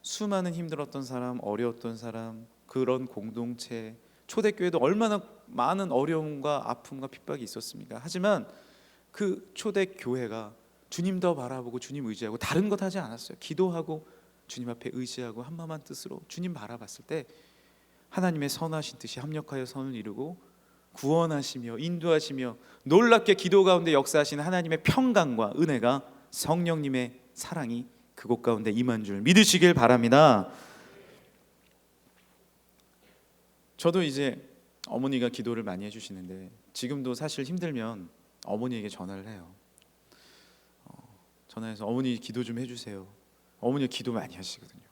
수많은 힘들었던 사람, 어려웠던 사람, 그런 공동체, 초대교회도 얼마나 많은 어려움과 아픔과 핍박이 있었습니까? 하지만 그 초대교회가 주님 더 바라보고 주님 의지하고 다른 것 하지 않았어요. 기도하고 주님 앞에 의지하고 한마음한 뜻으로 주님 바라봤을 때 하나님의 선하신 뜻이 합력하여 선을 이루고 구원하시며 인도하시며 놀랍게 기도 가운데 역사하시는 하나님의 평강과 은혜가, 성령님의 사랑이 그곳 가운데 임한 줄 믿으시길 바랍니다. 저도 이제 어머니가 기도를 많이 해주시는데 지금도 사실 힘들면 어머니에게 전화를 해요. 전화해서 어머니 기도 좀 해주세요. 어머니가 기도 많이 하시거든요.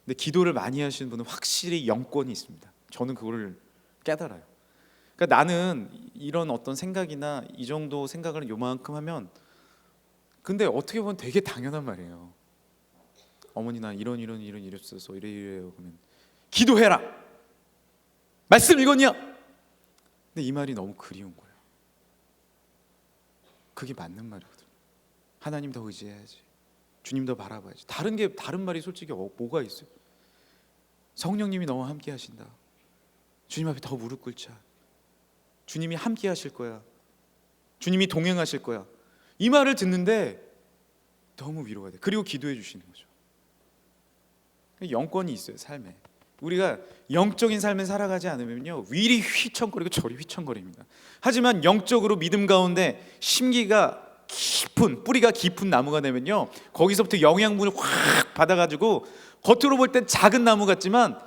근데 기도를 많이 하시는 분은 확실히 영권이 있습니다. 저는 그거를 깨달아요. 그러니까 나는 이런 어떤 생각이나 이 정도 생각을 요만큼 하면, 근데 어떻게 보면 되게 당연한 말이에요. 어머니 나 이랬어서 이래요. 그러면 기도해라. 말씀 읽었냐? 근데 이 말이 너무 그리운 거예요. 그게 맞는 말이거든요. 하나님 더 의지해야지, 주님 더 바라봐야지. 다른 말이 솔직히 뭐가 있어요? 성령님이 너와 함께 하신다. 주님 앞에 더 무릎 꿇자. 주님이 함께 하실 거야. 주님이 동행하실 거야. 이 말을 듣는데 너무 위로가 돼. 그리고 기도해 주시는 거죠. 영권이 있어요, 삶에. 우리가 영적인 삶을 살아가지 않으면요, 위리 휘청거리고 저리 휘청거립니다. 하지만 영적으로 믿음 가운데 심기가 깊은, 뿌리가 깊은 나무가 되면요, 거기서부터 영양분을 확 받아가지고 겉으로 볼 땐 작은 나무 같지만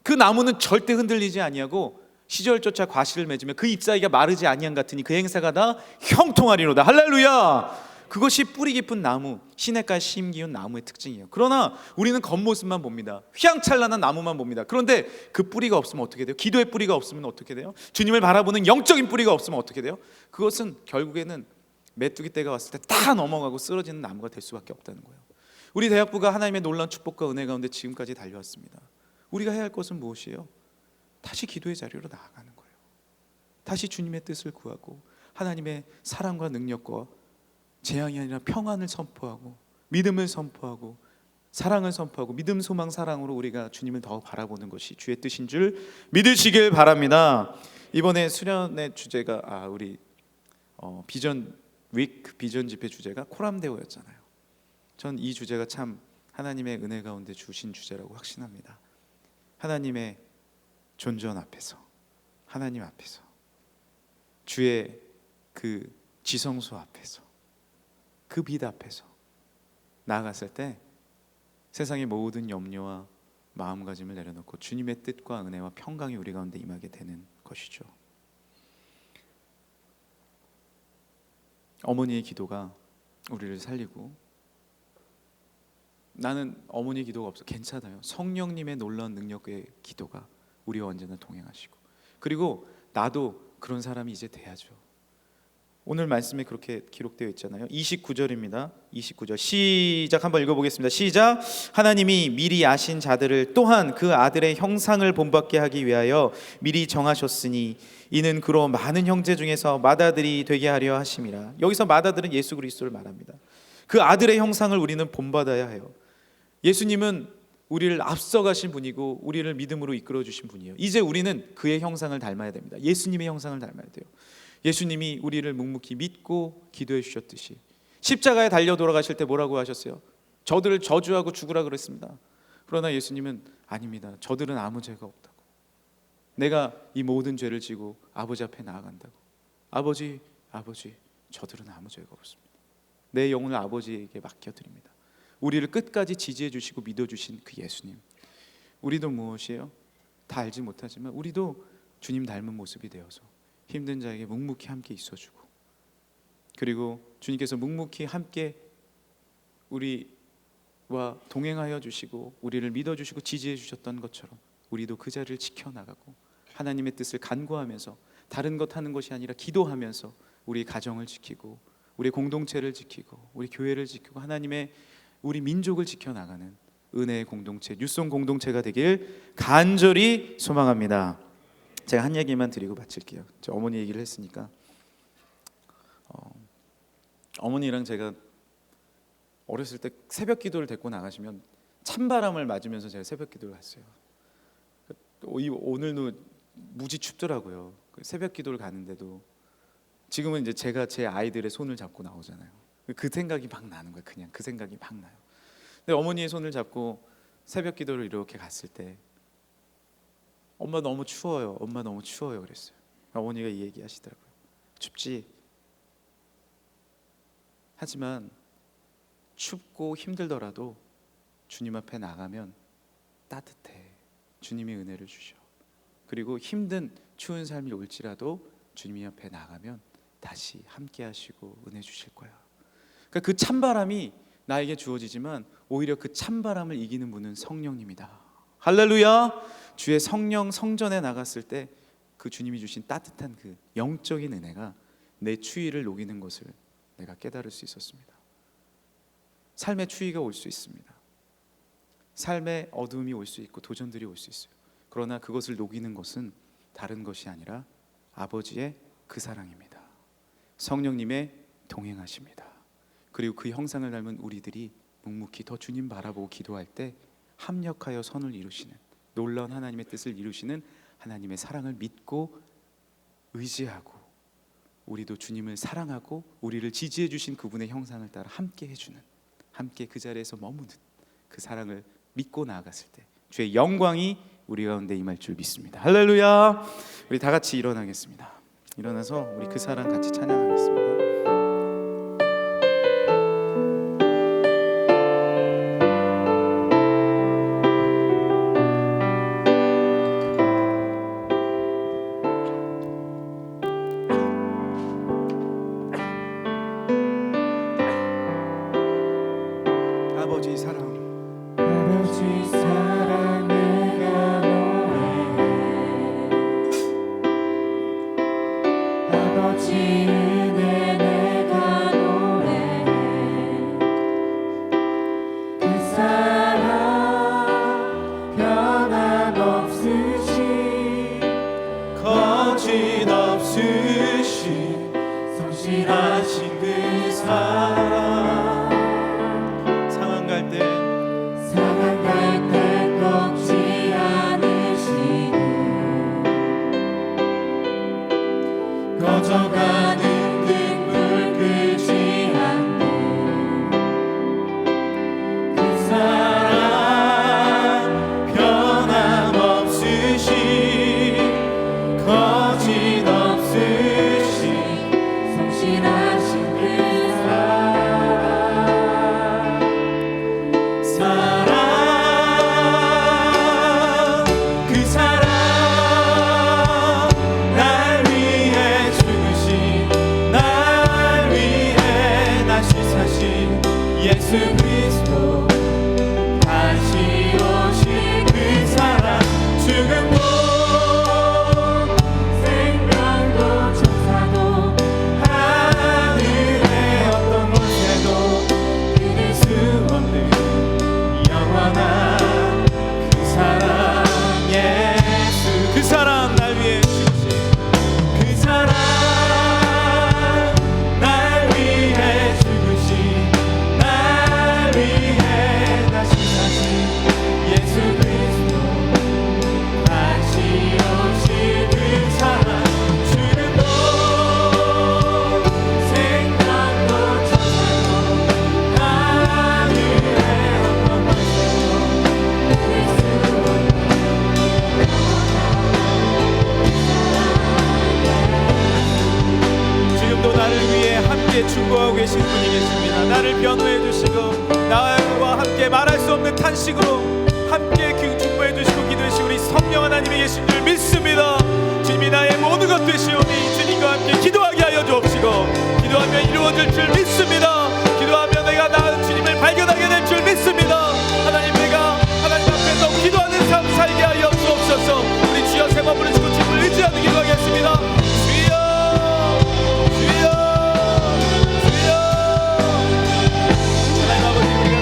그 나무는 절대 흔들리지 아니하고 시절조차 과실을 맺으며 그 잎사귀가 마르지 아니한 같으니 그 행사가 다 형통하리로다. 할렐루야. 그것이 뿌리 깊은 나무, 시냇가에 심기운 나무의 특징이에요. 그러나 우리는 겉모습만 봅니다. 휘황찬란한 나무만 봅니다. 그런데 그 뿌리가 없으면 어떻게 돼요? 기도의 뿌리가 없으면 어떻게 돼요? 주님을 바라보는 영적인 뿌리가 없으면 어떻게 돼요? 그것은 결국에는 메뚜기 때가 왔을 때 다 넘어가고 쓰러지는 나무가 될 수밖에 없다는 거예요. 우리 대학부가 하나님의 놀라운 축복과 은혜 가운데 지금까지 달려왔습니다. 우리가 해야 할 것은 무엇이에요? 다시 기도의 자리로 나아가는 거예요. 다시 주님의 뜻을 구하고 하나님의 사랑과 능력과 재앙이 아니라 평안을 선포하고 믿음을 선포하고 사랑을 선포하고 믿음, 소망, 사랑으로 우리가 주님을 더 바라보는 것이 주의 뜻인 줄 믿으시길 바랍니다. 이번에 수련의 주제가 우리 비전 위크 비전 집회 주제가 코람데오였잖아요. 전 이 주제가 참 하나님의 은혜 가운데 주신 주제라고 확신합니다. 하나님의 존전 앞에서, 하나님 앞에서, 주의 그 지성소 앞에서, 그 빛 앞에서 나아갔을 때 세상의 모든 염려와 마음가짐을 내려놓고 주님의 뜻과 은혜와 평강이 우리 가운데 임하게 되는 것이죠. 어머니의 기도가 우리를 살리고, 나는 어머니의 기도가 없어 괜찮아요. 성령님의 놀라운 능력의 기도가 우리와 언제나 동행하시고, 그리고 나도 그런 사람이 이제 돼야죠. 오늘 말씀에 그렇게 기록되어 있잖아요. 29절입니다. 29절 시작, 한번 읽어보겠습니다. 시작. 하나님이 미리 아신 자들을 또한 그 아들의 형상을 본받게 하기 위하여 미리 정하셨으니 이는 그로 많은 형제 중에서 맏아들이 되게 하려 하심이라. 여기서 맏아들은 예수 그리스도를 말합니다. 그 아들의 형상을 우리는 본받아야 해요. 예수님은 우리를 앞서가신 분이고 우리를 믿음으로 이끌어 주신 분이에요. 이제 우리는 그의 형상을 닮아야 됩니다. 예수님의 형상을 닮아야 돼요. 예수님이 우리를 묵묵히 믿고 기도해 주셨듯이 십자가에 달려 돌아가실 때 뭐라고 하셨어요? 저들을 저주하고 죽으라 그랬습니다. 그러나 예수님은 아닙니다. 저들은 아무 죄가 없다고. 내가 이 모든 죄를 지고 아버지 앞에 나아간다고. 아버지, 저들은 아무 죄가 없습니다. 내 영혼을 아버지에게 맡겨드립니다. 우리를 끝까지 지지해 주시고 믿어주신 그 예수님, 우리도 무엇이에요? 다 알지 못하지만 우리도 주님 닮은 모습이 되어서 힘든 자에게 묵묵히 함께 있어주고, 그리고 주님께서 묵묵히 함께 우리와 동행하여 주시고 우리를 믿어주시고 지지해 주셨던 것처럼 우리도 그 자리를 지켜나가고 하나님의 뜻을 간구하면서 다른 것 하는 것이 아니라 기도하면서 우리 가정을 지키고 우리 공동체를 지키고 우리 교회를 지키고 하나님의 우리 민족을 지켜나가는 은혜의 공동체, 뉴송 공동체가 되길 간절히 소망합니다. 제가 한 얘기만 드리고 마칠게요. 저 어머니 얘기를 했으니까 어머니랑 제가 어렸을 때 새벽 기도를 데리고 나가시면 찬바람을 맞으면서 제가 새벽 기도를 갔어요. 오늘도 무지 춥더라고요. 새벽 기도를 가는데도 지금은 이제 제가 제 아이들의 손을 잡고 나오잖아요. 그 생각이 막 나는 거예요. 그냥 그 생각이 막 나요. 근데 어머니의 손을 잡고 새벽 기도를 이렇게 갔을 때 엄마 너무 추워요. 엄마 너무 추워요. 그랬어요. 어머니가 이 얘기 하시더라고요. 춥지? 하지만 춥고 힘들더라도 주님 앞에 나가면 따뜻해. 주님이 은혜를 주셔. 그리고 힘든 추운 삶이 올지라도 주님 앞에 나가면 다시 함께 하시고 은혜 주실 거야. 그러니까 그 찬바람이 나에게 주어지지만 오히려 그 찬바람을 이기는 분은 성령님이다. 할렐루야. 주의 성령 성전에 나갔을 때 그 주님이 주신 따뜻한 그 영적인 은혜가 내 추위를 녹이는 것을 내가 깨달을 수 있었습니다. 삶의 추위가 올 수 있습니다. 삶의 어두움이 올 수 있고 도전들이 올 수 있어요. 그러나 그것을 녹이는 것은 다른 것이 아니라 아버지의 그 사랑입니다. 성령님의 동행하십니다. 그리고 그 형상을 닮은 우리들이 묵묵히 더 주님 바라보고 기도할 때 합력하여 선을 이루시는 놀라운 하나님의 뜻을 이루시는 하나님의 사랑을 믿고 의지하고 우리도 주님을 사랑하고 우리를 지지해 주신 그분의 형상을 따라 함께 해주는, 함께 그 자리에서 머무는 그 사랑을 믿고 나아갔을 때 주의 영광이 우리 가운데 임할 줄 믿습니다. 할렐루야. 우리 다 같이 일어나겠습니다. 일어나서 우리 그 사랑 같이 찬양하겠습니다. 아버지 사랑, 아버지 사랑 내가 노래해. 아버지 은혜 내가 노래해. 그 사랑 변함없으신 거짓없으신 성실하신 그 사랑 상한 갈 때 꺾지 않으시고 꺼져가는 등불 끄지 않는 그 사랑 변함없으신 거짓없으신 성실하신 그 사랑, 그 사랑 날 위해 죽으신, 날 위해 다시 사신 예수 그리스도, 다시 오실 그 사랑, 죽음도 생명도 천사도 하늘의 어떤 곳에도 그릴 수 없는 영원한 그 사랑 예수, 그 사랑 날 위해 죽으신 그 사랑, 날 위해 죽으신, 날 계신 분이 계십니다. 나를 변호해 주시고 나와 함께 말할 수 없는 탄식으로 함께 중보해 주시고 기도해 주시고 우리 성령 하나님이 계신 줄 믿습니다. 주님이 나의 모든 것 되시오니 주님과 함께 기도하게 하여 주옵시고 기도하면 이루어질 줄 믿습니다. 기도하면 내가 나은 주님을 발견하게 될 줄 믿습니다. 하나님, 내가 하나님 앞에서 기도하는 삶 살게 하여 주옵소서. 우리 주여 세 번 부르시고 주님을 의지하는 기도하겠습니다. 주여 주여 주여. 하나님 아버지, 우리가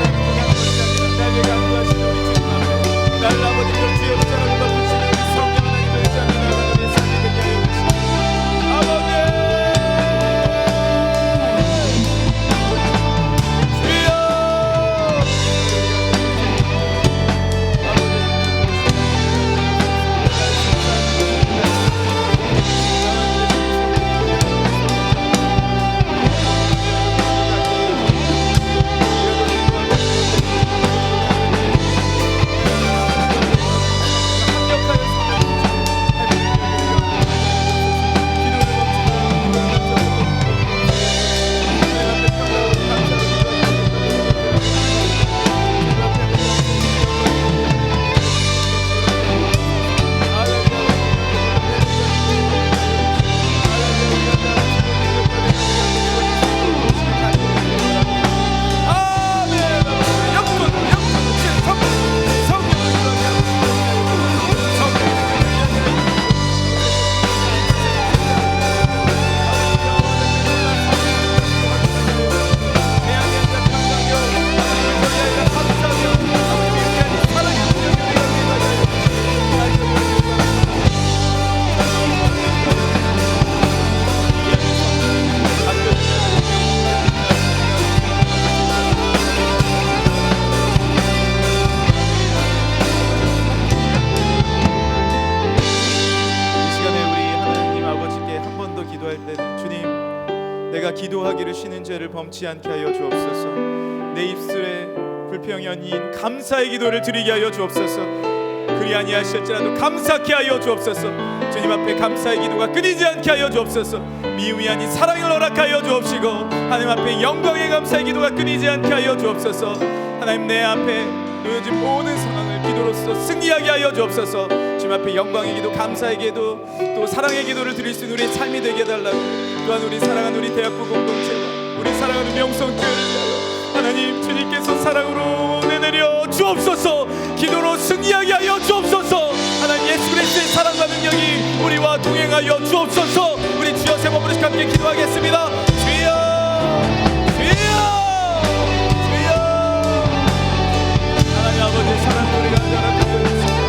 나를 강구하시는 우리 주님 앞에 나를 아버지를 주여 붙잡아 붙이는 우리 성령 하나님을 의지하는 나의 삶이 되게 하여 주시옵소서. 아버지 기도하기를 쉬는 죄를 범치 않게 하여 주옵소서. 내 입술에 불평이 아닌 감사의 기도를 드리게 하여 주옵소서. 그리 아니하실지라도 감사케 하여 주옵소서. 주님 앞에 감사의 기도가 끊이지 않게 하여 주옵소서. 미움이 아닌 사랑을 허락하여 주옵시고 하나님 앞에 영광의 감사의 기도가 끊이지 않게 하여 주옵소서. 하나님, 내 앞에 놓여진 모든 상황을 기도로서 승리하게 하여 주옵소서. 주님 앞에 영광의 기도, 감사의 기도, 또 사랑의 기도를 드릴 수 있는 우리의 삶이 되게 해달라고. 또한 우리 사랑하는 우리 대학부 공동체와 우리 사랑하는 명성교회를 위하여 하나님, 주님께서 사랑으로 내내려 주옵소서. 기도로 승리하게 하여 주옵소서. 하나님, 예수 그리스도의 사랑과 능력이 우리와 동행하여 주옵소서. 우리 주여 세 번 부르시 함께 기도하겠습니다. 주여 주여 주여. 하나님 아버지의 사랑으로 우리가 자라게 되었습니다.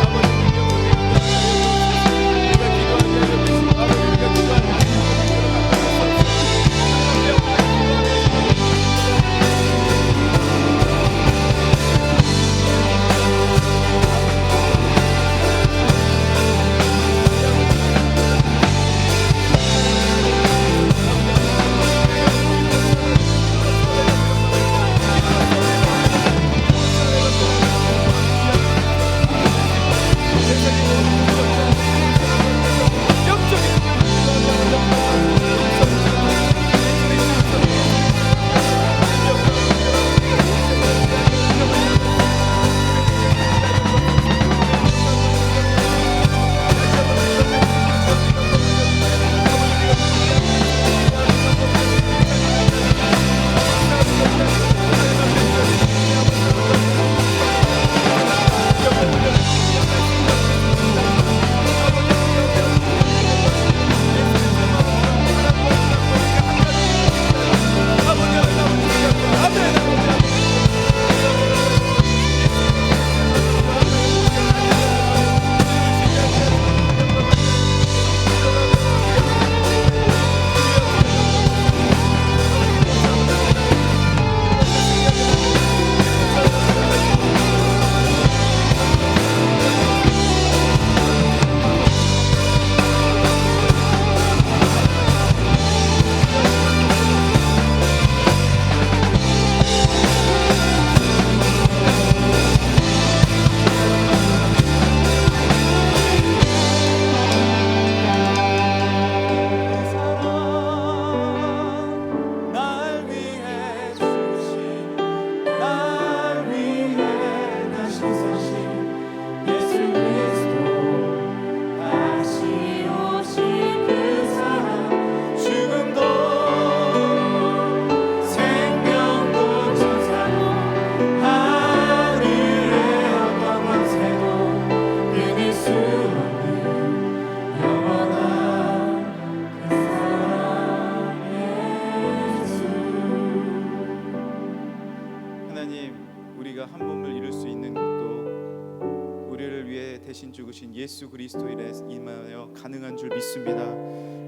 예수 그리스도 이래 임하여 가능한 줄 믿습니다.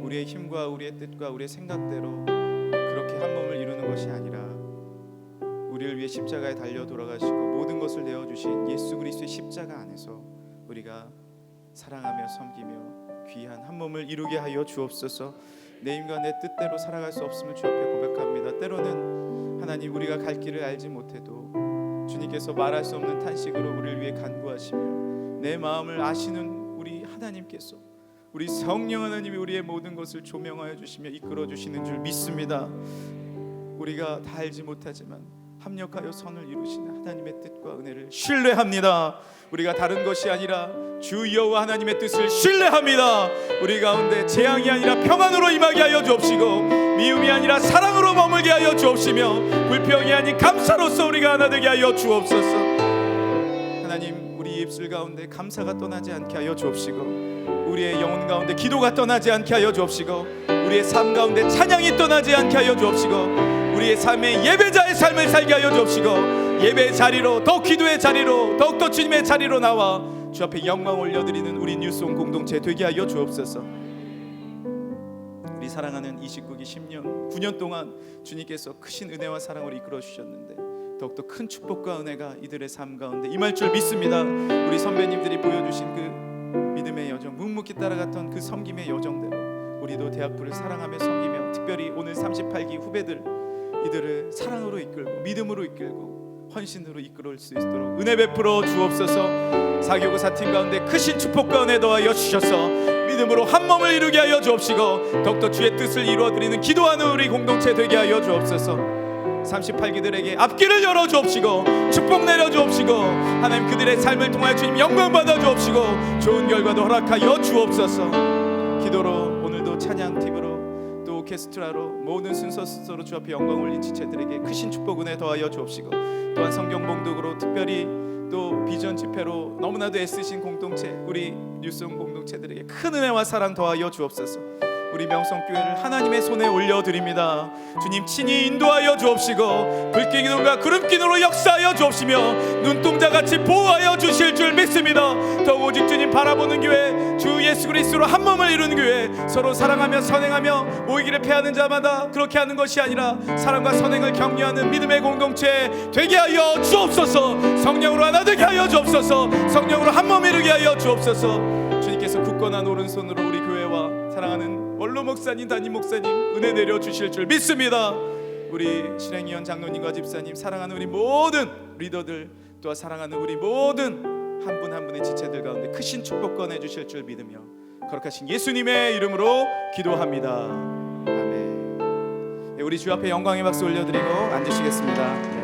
우리의 힘과 우리의 뜻과 우리의 생각대로 그렇게 한 몸을 이루는 것이 아니라 우리를 위해 십자가에 달려 돌아가시고 모든 것을 내어주신 예수 그리스도의 십자가 안에서 우리가 사랑하며 섬기며 귀한 한 몸을 이루게 하여 주옵소서. 내 힘과 내 뜻대로 살아갈 수 없음을 주 앞에 고백합니다. 때로는 하나님 우리가 갈 길을 알지 못해도 주님께서 말할 수 없는 탄식으로 우리를 위해 간구하시며 내 마음을 아시는 우리 하나님께서 우리 성령 하나님이 우리의 모든 것을 조명하여 주시며 이끌어 주시는 줄 믿습니다. 우리가 다 알지 못하지만 합력하여 선을 이루시는 하나님의 뜻과 은혜를 신뢰합니다. 우리가 다른 것이 아니라 주 여호와 하나님의 뜻을 신뢰합니다. 우리 가운데 재앙이 아니라 평안으로 임하게 하여 주옵시고 미움이 아니라 사랑으로 머물게 하여 주옵시며 불평이 아닌 감사로서 우리가 하나 되게 하여 주옵소서. 하나님 우리 입술 가운데 감사가 떠나지 않게 하여 주옵시고 우리의 영혼 가운데 기도가 떠나지 않게 하여 주옵시고 우리의 삶 가운데 찬양이 떠나지 않게 하여 주옵시고 우리의 삶에 예배자의 삶을 살게 하여 주옵시고 예배의 자리로 더욱 기도의 자리로 더욱더 주님의 자리로 나와 주 앞에 영광 올려드리는 우리 뉴스온 공동체 되게 하여 주옵소서. 우리 사랑하는 29기 10년 9년 동안 주님께서 크신 은혜와 사랑으로 이끌어 주셨는데 더욱더 큰 축복과 은혜가 이들의 삶 가운데 임할 줄 믿습니다. 우리 선배님들이 보여주신 그 믿음의 여정 묵묵히 따라갔던 그 섬김의 여정대로 우리도 대학부를 사랑하며 섬기며 특별히 오늘 38기 후배들 이들을 사랑으로 이끌고 믿음으로 이끌고 헌신으로 이끌어올 수 있도록 은혜 베풀어 주옵소서. 사교구 사팀 가운데 크신 축복과 은혜 더하여 주셔서 믿음으로 한 몸을 이루게 하여 주옵시고 더욱더 주의 뜻을 이루어드리는 기도하는 우리 공동체 되게 하여 주옵소서. 38기들에게 앞길을 열어 주옵시고 축복 내려 주옵시고 하나님 그들의 삶을 통하여 주님 영광 받아 주옵시고 좋은 결과도 허락하여 주옵소서. 기도로 오늘도 찬양 팀으로 또 오케스트라로 모든 순서 순서로 주 앞에 영광 올린 지체들에게 크신 축복 은혜 더하여 주옵시고 또한 성경 봉독으로 특별히 또 비전 집회로 너무나도 애쓰신 공동체 우리 뉴스온 공동체들에게 큰 은혜와 사랑 더하여 주옵소서. 우리 명성교회를 하나님의 손에 올려드립니다. 주님 친히 인도하여 주옵시고 불기둥과 구름기둥으로 역사하여 주옵시며 눈동자같이 보호하여 주실 줄 믿습니다. 더욱 오직 주님 바라보는 교회 주 예수 그리스도로 한 몸을 이루는 교회 서로 사랑하며 선행하며 모이기를 패하는 자마다 그렇게 하는 것이 아니라 사랑과 선행을 격려하는 믿음의 공동체 되게 하여 주옵소서. 성령으로 하나 되게 하여 주옵소서. 성령으로 한 몸 이루게 하여 주옵소서. 주님께서 굳건한 오른손으로 우리 교회와 사랑하는 원로 목사님 담임 목사님 은혜 내려 주실 줄 믿습니다. 우리 실행위원 장로님과 집사님 사랑하는 우리 모든 리더들 또한 사랑하는 우리 모든 한 분 한 분의 지체들 가운데 크신 축복 꺼내 주실 줄 믿으며 거룩하신 예수님의 이름으로 기도합니다. 아멘. 우리 주 앞에 영광의 박수 올려드리고 앉으시겠습니다.